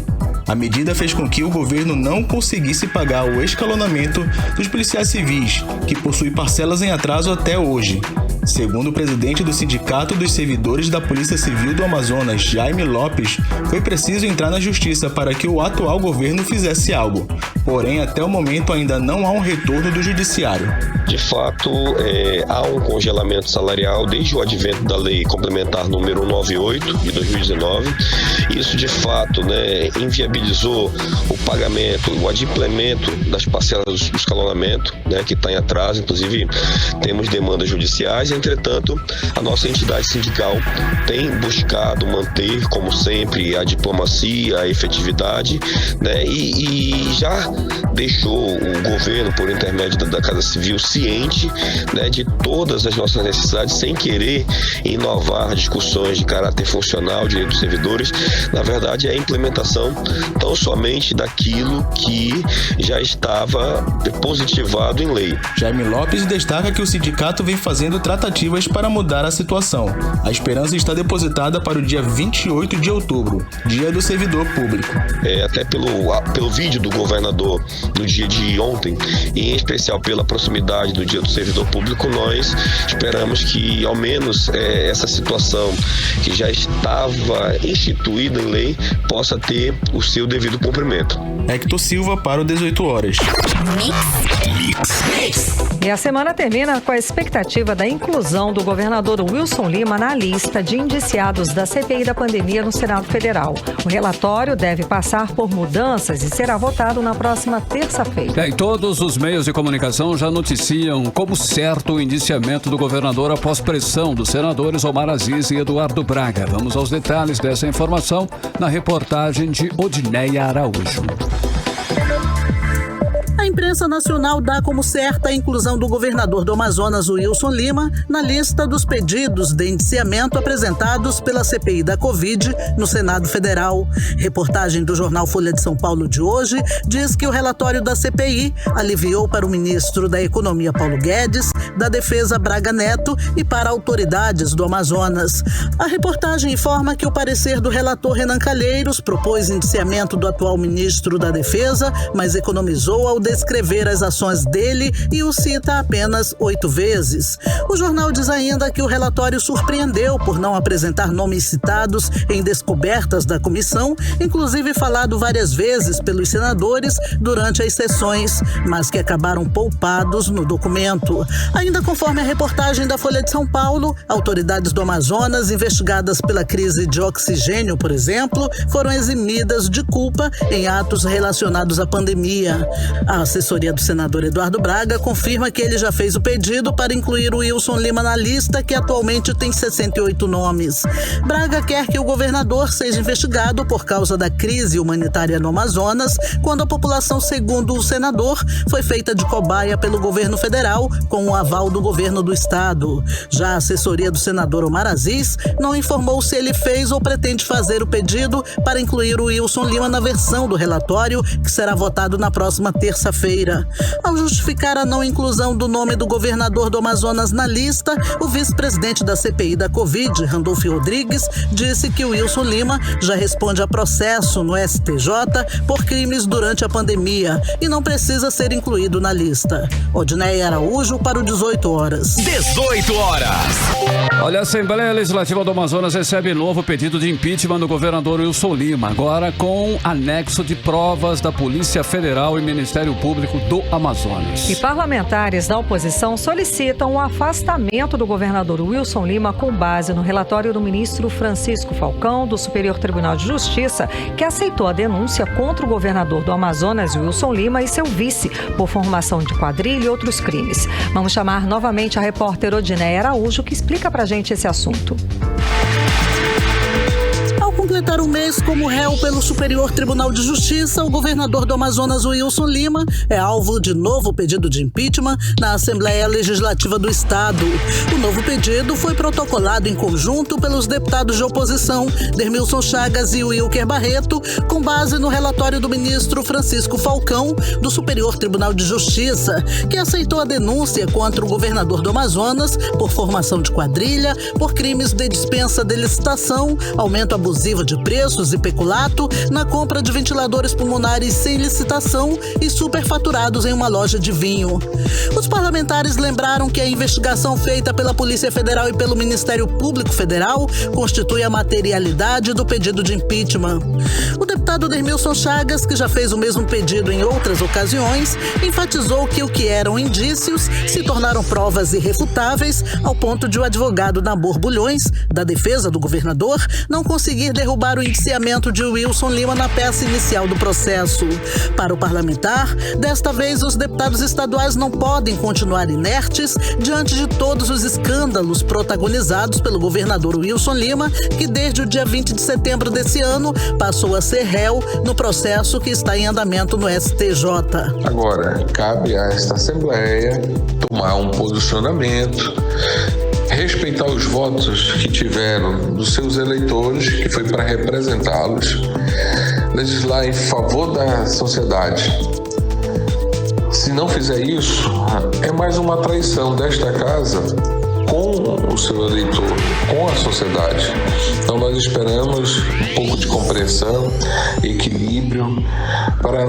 Speaker 5: A medida fez com que o governo não conseguisse pagar o escalonamento dos policiais civis, que possui parcelas em atraso até hoje. Segundo o presidente do Sindicato dos Servidores da Polícia Civil do Amazonas, Jaime Lopes, foi preciso entrar na justiça para que o atual governo fizesse algo. Porém, até o momento ainda não há um retorno do judiciário.
Speaker 6: De fato, há um congelamento salarial desde o advento da Lei Complementar número 198 de 2019. Isso, de fato, inviabilizou o pagamento, o adimplemento das parcelas do escalonamento, que está em atraso. Inclusive, temos demandas judiciais mas, entretanto, a nossa entidade sindical tem buscado manter, como sempre, a diplomacia, a efetividade, né? E já deixou o governo, por intermédio da Casa Civil, ciente, né, de todas as nossas necessidades, sem querer inovar discussões de caráter funcional, direito dos servidores. Na verdade, é a implementação tão somente daquilo que já estava positivado em lei.
Speaker 5: Jaime Lopes destaca que o sindicato vem fazendo tratativas para mudar a situação. A esperança está depositada para o dia 28 de outubro, Dia do Servidor Público.
Speaker 6: Até pelo vídeo do governador no dia de ontem, e em especial pela proximidade do Dia do Servidor Público, nós esperamos que, ao menos, essa situação que já estava instituída em lei possa ter o seu devido cumprimento.
Speaker 5: Hector Silva para o 18 horas.
Speaker 3: E a semana termina com a expectativa da inclusão do governador Wilson Lima na lista de indiciados da CPI da pandemia no Senado Federal. O relatório deve passar por mudanças e será votado na próxima terça-feira.
Speaker 2: E todos os meios de comunicação já noticiam como certo o indiciamento do governador após pressão dos senadores Omar Aziz e Eduardo Braga. Vamos aos detalhes dessa informação na reportagem de Odineia Araújo.
Speaker 9: A imprensa nacional dá como certa a inclusão do governador do Amazonas, Wilson Lima, na lista dos pedidos de indiciamento apresentados pela CPI da Covid no Senado Federal. Reportagem do jornal Folha de São Paulo de hoje diz que o relatório da CPI aliviou para o ministro da Economia, Paulo Guedes, da Defesa, Braga Neto, e para autoridades do Amazonas. A reportagem informa que o parecer do relator Renan Calheiros propôs indiciamento do atual ministro da Defesa, mas economizou ao descrever as ações dele e o cita apenas 8 vezes. O jornal diz ainda que o relatório surpreendeu por não apresentar nomes citados em descobertas da comissão, inclusive falado várias vezes pelos senadores durante as sessões, mas que acabaram poupados no documento. Ainda conforme a reportagem da Folha de São Paulo, autoridades do Amazonas investigadas pela crise de oxigênio, por exemplo, foram eximidas de culpa em atos relacionados à pandemia. A assessoria do senador Eduardo Braga confirma que ele já fez o pedido para incluir o Wilson Lima na lista, que atualmente tem 68 nomes. Braga quer que o governador seja investigado por causa da crise humanitária no Amazonas, quando a população, segundo o senador, foi feita de cobaia pelo governo federal com o aval do governo do estado. Já a assessoria do senador Omar Aziz não informou se ele fez ou pretende fazer o pedido para incluir o Wilson Lima na versão do relatório, que será votado na próxima terça-feira. Ao justificar a não inclusão do nome do governador do Amazonas na lista, o vice-presidente da CPI da Covid, Randolfo Rodrigues, disse que o Wilson Lima já responde a processo no STJ por crimes durante a pandemia e não precisa ser incluído na lista. Odineia Araújo para o 18 horas.
Speaker 1: 18 horas.
Speaker 2: Olha, a Assembleia Legislativa do Amazonas recebe novo pedido de impeachment do governador Wilson Lima, agora com anexo de provas da Polícia Federal e Ministério Público do Amazonas.
Speaker 3: E parlamentares da oposição solicitam o afastamento do governador Wilson Lima com base no relatório do ministro Francisco Falcão, do Superior Tribunal de Justiça, que aceitou a denúncia contra o governador do Amazonas, Wilson Lima, e seu vice, por formação de quadrilha e outros crimes. Vamos chamar novamente a repórter Odineia Araújo, que explica pra gente esse assunto.
Speaker 9: Completar um mês como réu pelo Superior Tribunal de Justiça, o governador do Amazonas, Wilson Lima, é alvo de novo pedido de impeachment na Assembleia Legislativa do Estado. O novo pedido foi protocolado em conjunto pelos deputados de oposição, Dermilson Chagas e Wilker Barreto, com base no relatório do ministro Francisco Falcão, do Superior Tribunal de Justiça, que aceitou a denúncia contra o governador do Amazonas por formação de quadrilha, por crimes de dispensa de licitação, aumento abusivo de preços e peculato na compra de ventiladores pulmonares sem licitação e superfaturados em uma loja de vinho. Os parlamentares lembraram que a investigação feita pela Polícia Federal e pelo Ministério Público Federal constitui a materialidade do pedido de impeachment. O deputado Dermilson Chagas, que já fez o mesmo pedido em outras ocasiões, enfatizou que o que eram indícios se tornaram provas irrefutáveis, ao ponto de o advogado Nabor Bulhões, da defesa do governador, não conseguir derrubar derrubar o indiciamento de Wilson Lima na peça inicial do processo. Para o parlamentar, desta vez os deputados estaduais não podem continuar inertes diante de todos os escândalos protagonizados pelo governador Wilson Lima, que desde o dia 20 de setembro desse ano passou a ser réu no processo que está em andamento no STJ.
Speaker 10: Agora, cabe a esta Assembleia tomar um posicionamento, respeitar os votos que tiveram dos seus eleitores, que foi para representá-los, legislar em favor da sociedade. Se não fizer isso, é mais uma traição desta casa com o seu eleitor, com a sociedade. Então nós esperamos um pouco de compreensão, equilíbrio, para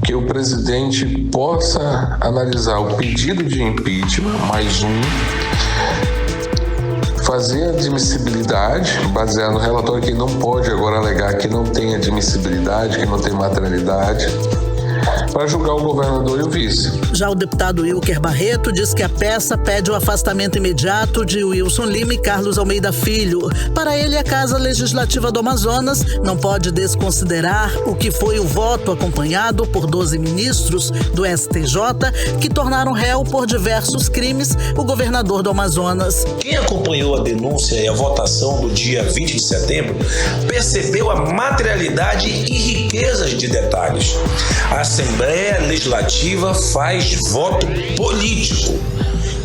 Speaker 10: que o presidente possa analisar o pedido de impeachment, mais um, fazer a admissibilidade, baseado no relatório que não pode agora alegar que não tem admissibilidade, que não tem materialidade, para julgar o governador e o vice.
Speaker 9: Já o deputado Wilker Barreto diz que a peça pede o afastamento imediato de Wilson Lima e Carlos Almeida Filho. Para ele, a Casa Legislativa do Amazonas não pode desconsiderar o que foi o voto acompanhado por 12 ministros do STJ que tornaram réu por diversos crimes o governador do Amazonas.
Speaker 11: Quem acompanhou a denúncia e a votação do dia 20 de setembro percebeu a materialidade e riquezas de detalhes. A Assembleia Legislativa faz voto político.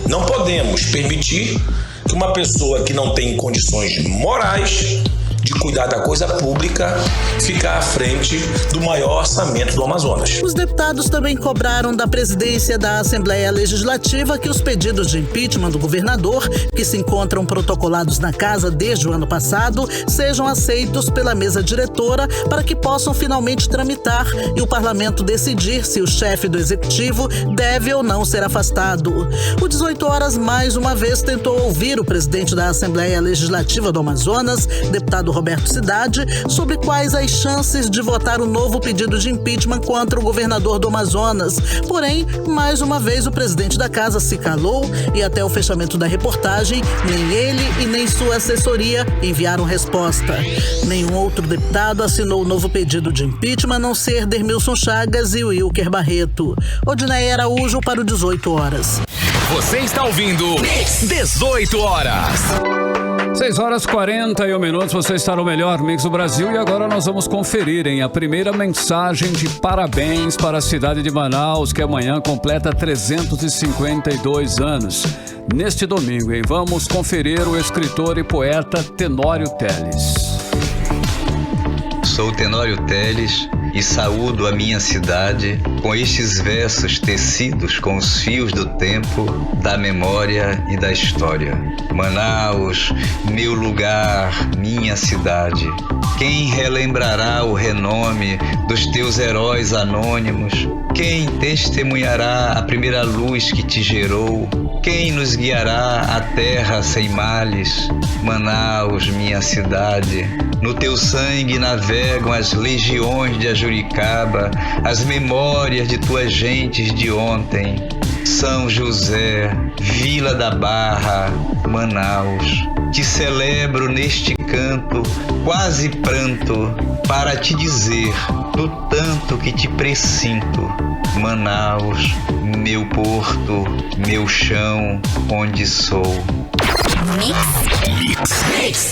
Speaker 11: Não podemos permitir que uma pessoa que não tem condições morais de cuidar da coisa pública ficar à frente do maior orçamento do Amazonas.
Speaker 9: Os deputados também cobraram da presidência da Assembleia Legislativa que os pedidos de impeachment do governador, que se encontram protocolados na casa desde o ano passado, sejam aceitos pela mesa diretora para que possam finalmente tramitar e o parlamento decidir se o chefe do executivo deve ou não ser afastado. O 18 Horas mais uma vez tentou ouvir o presidente da Assembleia Legislativa do Amazonas, deputado Roberto Cidade, sobre quais as chances de votar o novo pedido de impeachment contra o governador do Amazonas. Porém, mais uma vez o presidente da casa se calou e até o fechamento da reportagem, nem ele e nem sua assessoria enviaram resposta. Nenhum outro deputado assinou o novo pedido de impeachment, a não ser Dermilson Chagas e Wilker Barreto. Odinaia Araújo para o 18 Horas.
Speaker 1: Você está ouvindo 18 Horas.
Speaker 2: 6h41, você está no melhor Mix do Brasil e agora nós vamos conferir, hein, a primeira mensagem de parabéns para a cidade de Manaus, que amanhã completa 352 anos. Neste domingo, hein, vamos conferir o escritor e poeta Tenório Teles.
Speaker 12: Sou Tenório Teles e saúdo a minha cidade com estes versos tecidos com os fios do tempo, da memória e da história. Manaus, meu lugar, minha cidade. Quem relembrará o renome dos teus heróis anônimos? Quem testemunhará a primeira luz que te gerou? Quem nos guiará à terra sem males? Manaus, minha cidade. No teu sangue navegam as legiões de Ajuricaba, as memórias de tuas gentes de ontem. São José, Vila da Barra, Manaus. Te celebro neste canto, quase pranto, para te dizer do tanto que te presinto. Manaus, meu porto, meu chão, onde sou.
Speaker 1: Mix.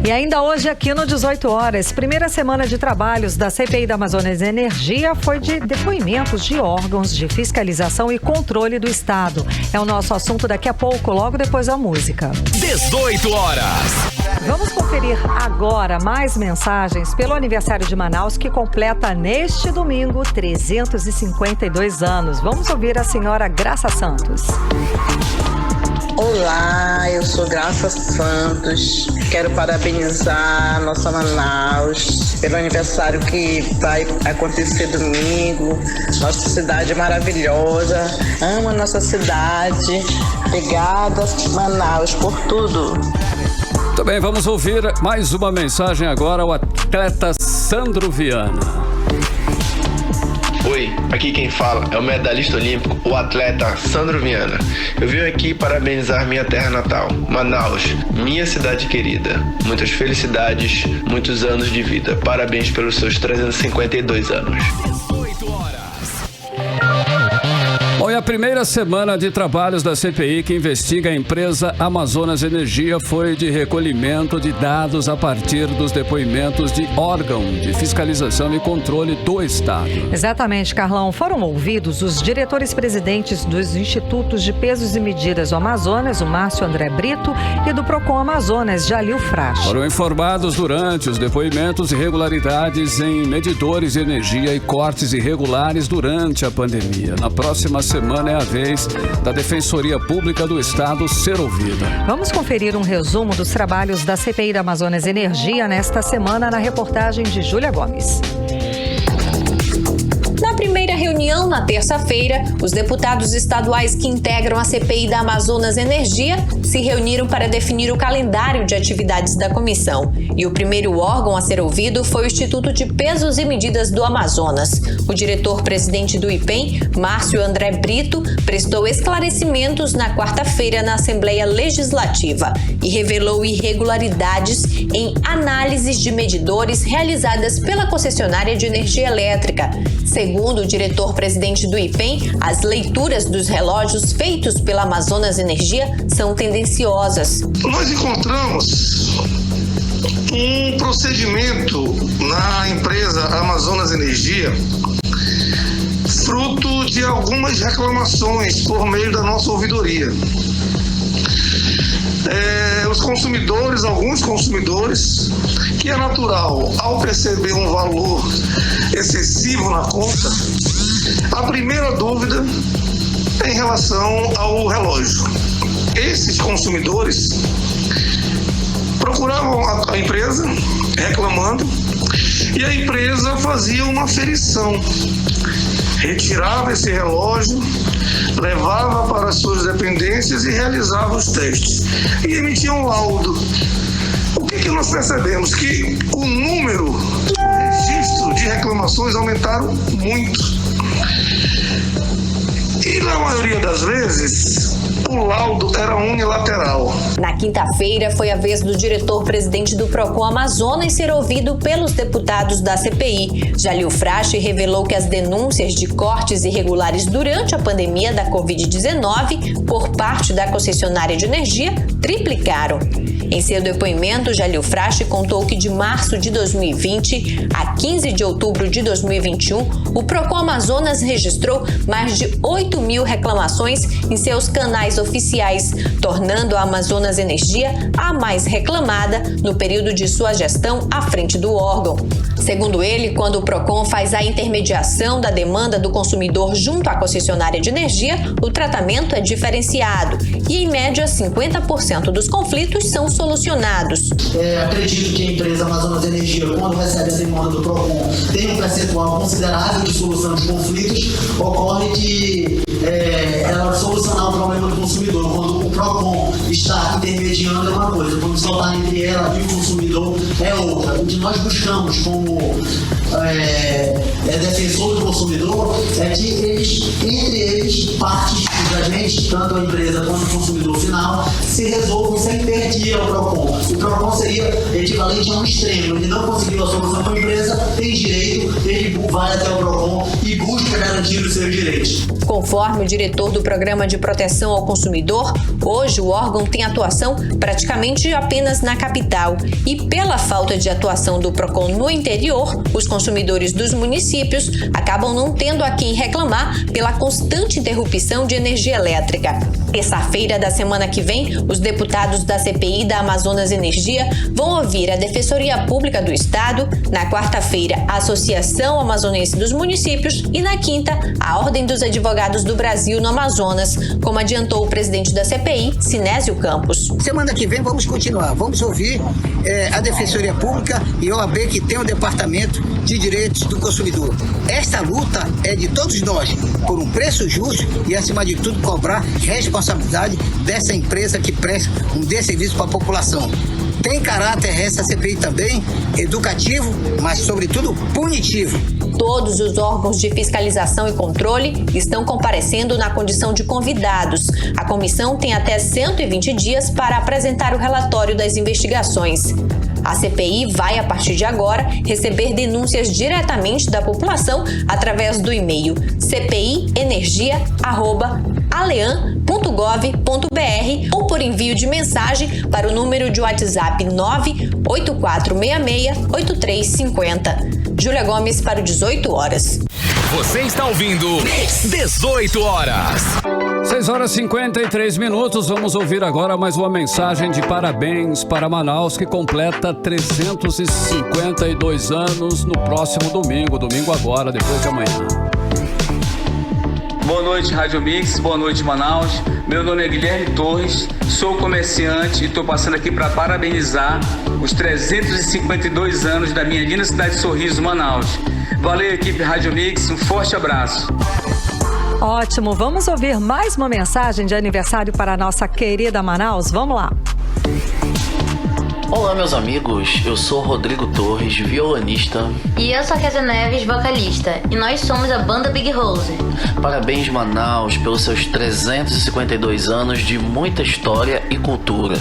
Speaker 3: E ainda hoje aqui no 18 Horas, primeira semana de trabalhos da CPI da Amazonas Energia foi de depoimentos de órgãos de fiscalização e controle do Estado. É o nosso assunto daqui a pouco, logo depois da música.
Speaker 1: 18 Horas.
Speaker 3: Vamos conferir agora mais mensagens pelo aniversário de Manaus, que completa neste domingo 352 anos. Vamos ouvir a senhora Graça Santos.
Speaker 13: Olá, eu sou Graça Santos. Quero parabenizar a nossa Manaus pelo aniversário que vai acontecer domingo. Nossa cidade é maravilhosa. Amo a nossa cidade. Obrigada, Manaus, por tudo.
Speaker 2: Muito bem, vamos ouvir mais uma mensagem agora, o atleta Sandro Viana.
Speaker 14: Oi, aqui quem fala é o medalhista olímpico, o atleta Sandro Viana. Eu vim aqui parabenizar minha terra natal, Manaus, minha cidade querida. Muitas felicidades, muitos anos de vida. Parabéns pelos seus 352 anos.
Speaker 2: Foi a primeira semana de trabalhos da CPI que investiga a empresa Amazonas Energia foi de recolhimento de dados a partir dos depoimentos de órgão de fiscalização e controle do Estado.
Speaker 3: Exatamente, Carlão. Foram ouvidos os diretores-presidentes dos Institutos de Pesos e Medidas do Amazonas, o Márcio André Brito, e do Procon Amazonas, Jalil Frasch.
Speaker 2: Foram informados durante os depoimentos irregularidades em medidores de energia e cortes irregulares durante a pandemia. Na próxima semana é a vez da Defensoria Pública do Estado ser ouvida.
Speaker 3: Vamos conferir um resumo dos trabalhos da CPI da Amazonas Energia nesta semana na reportagem de Júlia Gomes.
Speaker 15: Na primeira reunião, na terça-feira, os deputados estaduais que integram a CPI da Amazonas Energia se reuniram para definir o calendário de atividades da comissão. E o primeiro órgão a ser ouvido foi o Instituto de Pesos e Medidas do Amazonas. O diretor-presidente do IPEM, Márcio André Brito, prestou esclarecimentos na quarta-feira na Assembleia Legislativa e revelou irregularidades em análises de medidores realizadas pela concessionária de energia elétrica. Segundo o diretor-presidente do IPEM, as leituras dos relógios feitos pela Amazonas Energia são tendenciosas.
Speaker 16: Nós encontramos um procedimento na empresa Amazonas Energia, fruto de algumas reclamações por meio da nossa ouvidoria. Alguns consumidores, que é natural, ao perceber um valor excessivo na conta, a primeira dúvida é em relação ao relógio. Esses consumidores procuravam a empresa reclamando e a empresa fazia uma aferição, retirava esse relógio, levava para as suas dependências e realizava os testes e emitia um laudo. O que nós percebemos? Que o número de registro de reclamações aumentaram muito. E na maioria das vezes, o laudo era unilateral.
Speaker 15: Na quinta-feira, foi a vez do diretor-presidente do Procon Amazonas ser ouvido pelos deputados da CPI. Jalil Frasch revelou que as denúncias de cortes irregulares durante a pandemia da Covid-19 por parte da concessionária de energia triplicaram. Em seu depoimento, Jalil Frasch contou que de março de 2020 a 15 de outubro de 2021, o Procon Amazonas registrou mais de 8.000 reclamações em seus canais oficiais, tornando a Amazonas Energia a mais reclamada no período de sua gestão à frente do órgão. Segundo ele, quando o Procon faz a intermediação da demanda do consumidor junto à concessionária de energia, o tratamento é diferenciado e, em média, 50% dos conflitos são solucionados.
Speaker 17: Acredito que a empresa Amazonas Energia, quando recebe a demanda do Procon, tem um percentual considerável de solução de conflitos. Ocorre que ela solucionar o problema do consumidor, quando o Procon está intermediando é uma coisa, quando só está entre ela e o consumidor é outra. O que nós buscamos como defensor do consumidor é que entre eles, partes da gente, tanto a empresa quanto o consumidor final, se resolvam sem pedir ao Procon. O Procon seria equivalente a um extremo. Ele não conseguiu a solução com a empresa, tem direito, ele vai até o Procon e busca garantir os seus direitos.
Speaker 15: Conforme o diretor do Programa de Proteção ao Consumidor, hoje o órgão tem atuação praticamente apenas na capital e, pela falta de atuação do Procon no interior, os consumidores dos municípios acabam não tendo a quem reclamar pela constante interrupção de energia elétrica. Terça-feira da semana que vem, os deputados da CPI da Amazonas Energia vão ouvir a Defensoria Pública do Estado, na quarta-feira, a Associação Amazonense dos Municípios e, na quinta, a Ordem dos Advogados do Brasil no Amazonas, como adiantou o presidente da CPI, Sinésio Campos.
Speaker 18: Semana que vem vamos continuar, vamos ouvir a Defensoria Pública e a OAB, que tem o Departamento de Direitos do Consumidor. Esta luta é de todos nós, por um preço justo e, acima de tudo, cobrar responsabilidade dessa empresa que presta um desserviço para a população. Tem caráter essa CPI também educativo, mas sobretudo punitivo.
Speaker 15: Todos os órgãos de fiscalização e controle estão comparecendo na condição de convidados. A comissão tem até 120 dias para apresentar o relatório das investigações. A CPI vai, a partir de agora, receber denúncias diretamente da população através do e-mail cpienergia@alean.gov.br ou por envio de mensagem para o número de WhatsApp 98466-8350. Júlia Gomes para o 18 horas.
Speaker 1: Você está ouvindo 18 horas.
Speaker 2: 6 horas e 53 minutos. Vamos ouvir agora mais uma mensagem de parabéns para Manaus, que completa 352 anos no próximo domingo agora, depois de amanhã.
Speaker 19: Boa noite, Rádio Mix. Boa noite, Manaus. Meu nome é Guilherme Torres, sou comerciante e estou passando aqui para parabenizar os 352 anos da minha linda cidade de Sorriso, Manaus. Valeu, equipe Rádio Mix. Um forte abraço.
Speaker 3: Ótimo. Vamos ouvir mais uma mensagem de aniversário para a nossa querida Manaus. Vamos lá.
Speaker 20: Olá, meus amigos, eu sou Rodrigo Torres, violonista.
Speaker 21: E eu sou a Kézia Neves, vocalista. E nós somos a banda Big Rose.
Speaker 20: Parabéns, Manaus, pelos seus 352 anos de muita história e cultura.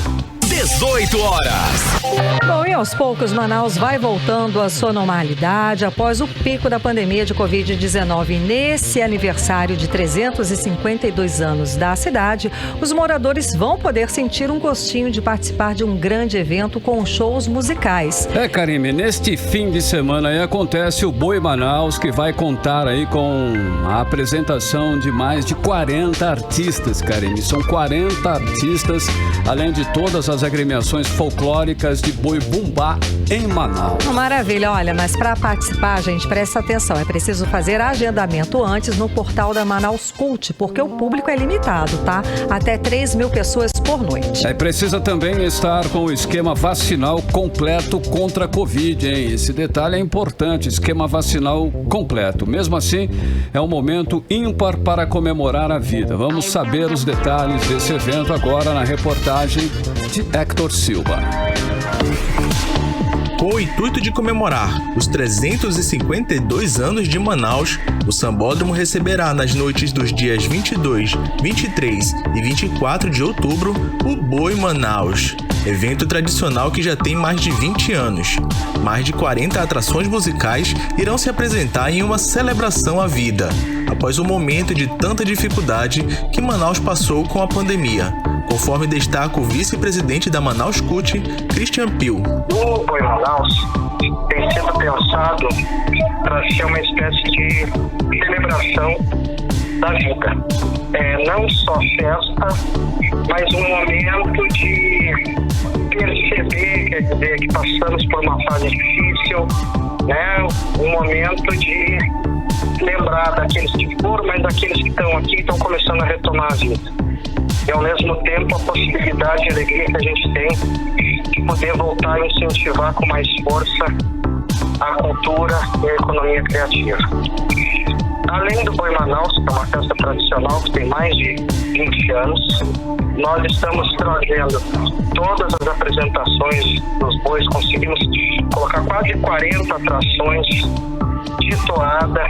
Speaker 1: 18 horas.
Speaker 3: Bom, e aos poucos, Manaus vai voltando à sua normalidade após o pico da pandemia de Covid-19. Nesse aniversário de 352 anos da cidade, os moradores vão poder sentir um gostinho de participar de um grande evento com shows musicais.
Speaker 2: Karime, neste fim de semana aí acontece o Boi Manaus, que vai contar aí com a apresentação de mais de 40 artistas, Karime. São 40 artistas, além de todas as agremiações folclóricas de boi bumbá em Manaus.
Speaker 3: Maravilha, olha, mas para participar, gente, presta atenção, é preciso fazer agendamento antes no portal da Manaus Cult, porque o público é limitado, tá? Até 3.000 pessoas por noite.
Speaker 2: Precisa também estar com o esquema vacinal completo contra a Covid, hein? Esse detalhe é importante, esquema vacinal completo. Mesmo assim, é um momento ímpar para comemorar a vida. Vamos saber os detalhes desse evento agora na reportagem de Hector Silva.
Speaker 5: Com o intuito de comemorar os 352 anos de Manaus, o Sambódromo receberá nas noites dos dias 22, 23 e 24 de outubro o Boi Manaus, evento tradicional que já tem mais de 20 anos. Mais de 40 atrações musicais irão se apresentar em uma celebração à vida, após um momento de tanta dificuldade que Manaus passou com a pandemia, conforme destaca o vice-presidente da Manaus Cult, Christian Pio.
Speaker 16: O Boi Manaus tem sido pensado para ser uma espécie de celebração da vida. Não só festa, mas um momento de perceber, quer dizer, que passamos por uma fase difícil, né? Um momento de lembrar daqueles que foram, mas daqueles que estão aqui e estão começando a retomar a vida. E ao mesmo tempo a possibilidade e alegria que a gente tem de poder voltar a incentivar com mais força a cultura e a economia criativa. Além do Boi Manaus, que é uma festa tradicional que tem mais de 20 anos, nós estamos trazendo todas as apresentações dos bois, conseguimos colocar quase 40 atrações de toada,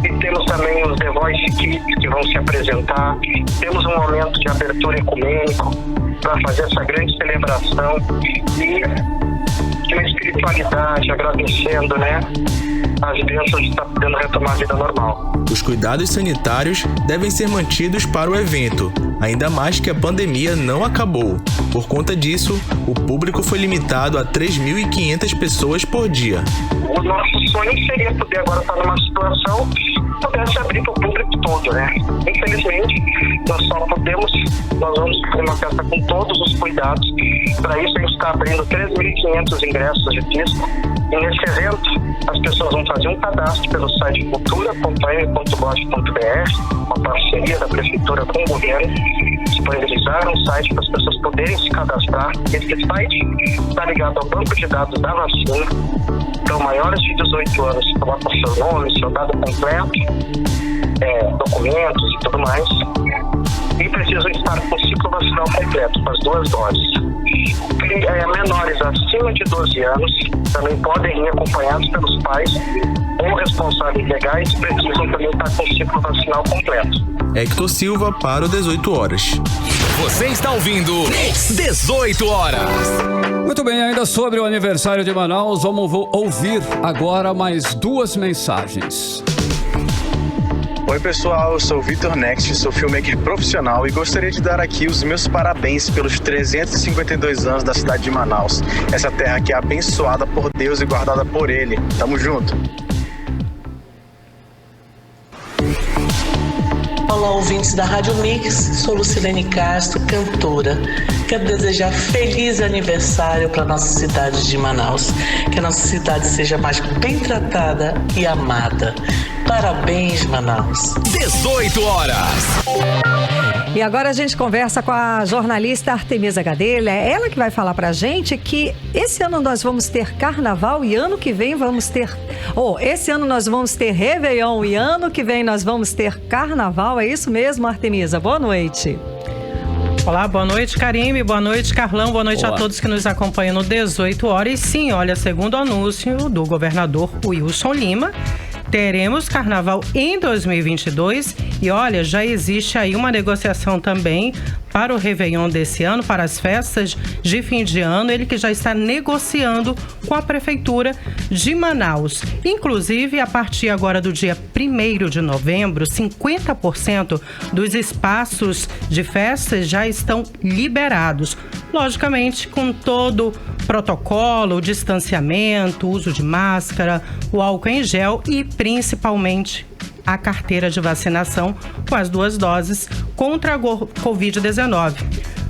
Speaker 16: e temos também os The Voice Kids que vão se apresentar. Temos um momento de abertura ecumênico para fazer essa grande celebração e de uma espiritualidade, agradecendo, né, as bênçãos de estar podendo retomar a vida normal.
Speaker 5: Os cuidados sanitários devem ser mantidos para o evento, ainda mais que a pandemia não acabou. Por conta disso, o público foi limitado a 3.500 pessoas por dia.
Speaker 16: O nosso sonho seria poder agora estar numa situação que pudesse abrir para o público todo, né? Infelizmente, nós vamos fazer uma festa com todos os cuidados. Para isso, a gente está abrindo 3.500 ingressos de pista. E nesse evento, as pessoas vão fazer um cadastro pelo site cultura.m.gov.br, uma parceria da Prefeitura com o governo, disponibilizar um site para as pessoas poderem se cadastrar. Esse site está ligado ao banco de dados da vacina. Então, maiores de 18 anos, coloca o seu nome, seu dado completo, documentos e tudo mais. E precisam estar com o ciclo vacinal completo, com as 2 doses.
Speaker 4: Menores acima de 12 anos também podem ir acompanhados pelos pais ou responsáveis legais, precisam também estar com o ciclo vacinal completo.
Speaker 5: Hector Silva para o 18 horas.
Speaker 1: Você está ouvindo 18 horas.
Speaker 2: Muito bem, ainda sobre o aniversário de Manaus, vamos ouvir agora mais 2 mensagens.
Speaker 22: Oi pessoal, eu sou o Vitor Next, sou filmmaker profissional e gostaria de dar aqui os meus parabéns pelos 352 anos da cidade de Manaus. Essa terra que é abençoada por Deus e guardada por Ele. Tamo junto!
Speaker 23: Olá, ouvintes da Rádio Mix, sou Lucilene Castro, cantora. Quero desejar feliz aniversário para nossa cidade de Manaus. Que a nossa cidade seja mais bem tratada e amada. Parabéns, Manaus.
Speaker 1: 18 horas.
Speaker 3: E agora a gente conversa com a jornalista Artemisa Gadelha. É ela que vai falar pra gente que esse ano nós vamos ter carnaval e ano que vem vamos ter... esse ano nós vamos ter Réveillon e ano que vem nós vamos ter carnaval. É isso mesmo, Artemisa? Boa noite.
Speaker 24: Olá, boa noite, Karime, boa noite, Carlão, boa noite a todos que nos acompanham no 18 horas. E sim, olha, segundo o anúncio do governador Wilson Lima, teremos carnaval em 2022 e olha, já existe aí uma negociação também para o Réveillon desse ano, para as festas de fim de ano, ele que já está negociando com a Prefeitura de Manaus. Inclusive, a partir agora do dia 1º de novembro, 50% dos espaços de festas já estão liberados. Logicamente, com todo protocolo, o distanciamento, o uso de máscara, o álcool em gel e principalmente a carteira de vacinação com as 2 doses contra a Covid-19.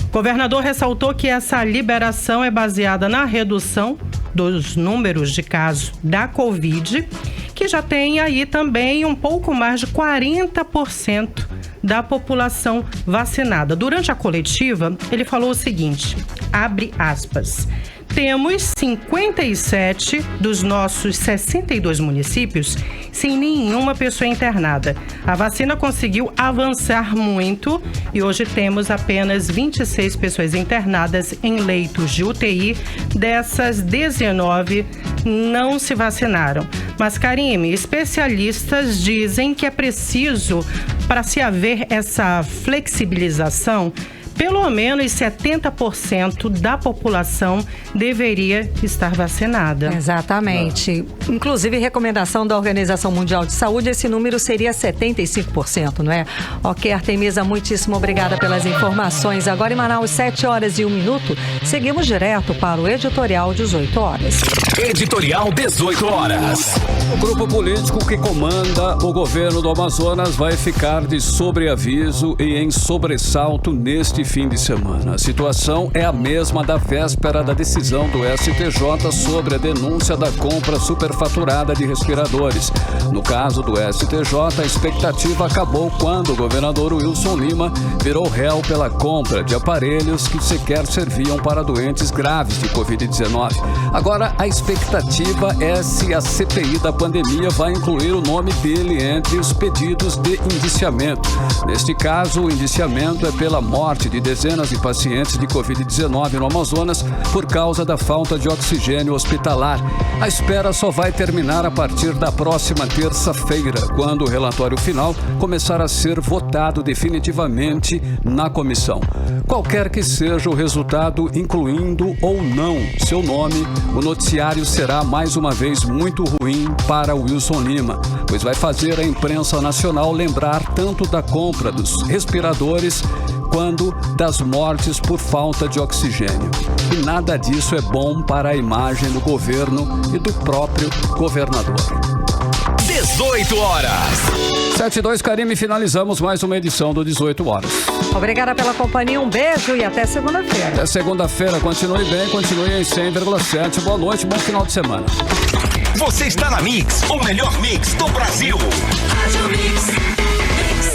Speaker 24: O governador ressaltou que essa liberação é baseada na redução dos números de casos da Covid, que já tem aí também um pouco mais de 40% da população vacinada. Durante a coletiva, ele falou o seguinte, abre aspas, temos 57 dos nossos 62 municípios sem nenhuma pessoa internada. A vacina conseguiu avançar muito e hoje temos apenas 26 pessoas internadas em leitos de UTI. Dessas, 19 não se vacinaram. Mas, Karime, especialistas dizem que é preciso, para se haver essa flexibilização, pelo menos 70% da população deveria estar vacinada.
Speaker 3: Exatamente. Inclusive, recomendação da Organização Mundial de Saúde, esse número seria 75%, não é? Ok, Artemisa, muitíssimo obrigada pelas informações. Agora em Manaus, 7 horas e 1 minuto, seguimos direto para o Editorial 18 horas.
Speaker 1: Editorial 18 horas.
Speaker 2: O grupo político que comanda o governo do Amazonas vai ficar de sobreaviso e em sobressalto neste fim de semana. A situação é a mesma da véspera da decisão do STJ sobre a denúncia da compra superfaturada de respiradores. No caso do STJ, a expectativa acabou quando o governador Wilson Lima virou réu pela compra de aparelhos que sequer serviam para doentes graves de Covid-19. Agora, a expectativa é se a CPI da pandemia vai incluir o nome dele entre os pedidos de indiciamento. Neste caso, o indiciamento é pela morte de dezenas de pacientes de Covid-19 no Amazonas por causa da falta de oxigênio hospitalar. A espera só vai terminar a partir da próxima terça-feira, quando o relatório final começar a ser votado definitivamente na comissão. Qualquer que seja o resultado, incluindo ou não seu nome, o noticiário será mais uma vez muito ruim para Wilson Lima, pois vai fazer a imprensa nacional lembrar tanto da compra dos respiradores quanto das mortes por falta de oxigênio. E nada disso é bom para a imagem do governo e do próprio governador.
Speaker 1: 18 horas.
Speaker 2: 7-2, Karime, finalizamos mais uma edição do 18 horas.
Speaker 3: Obrigada pela companhia, um beijo e até segunda-feira.
Speaker 2: Até segunda-feira, continue bem, continue em 100,7. Boa noite, bom final de semana.
Speaker 1: Você está na Mix, o melhor mix do Brasil.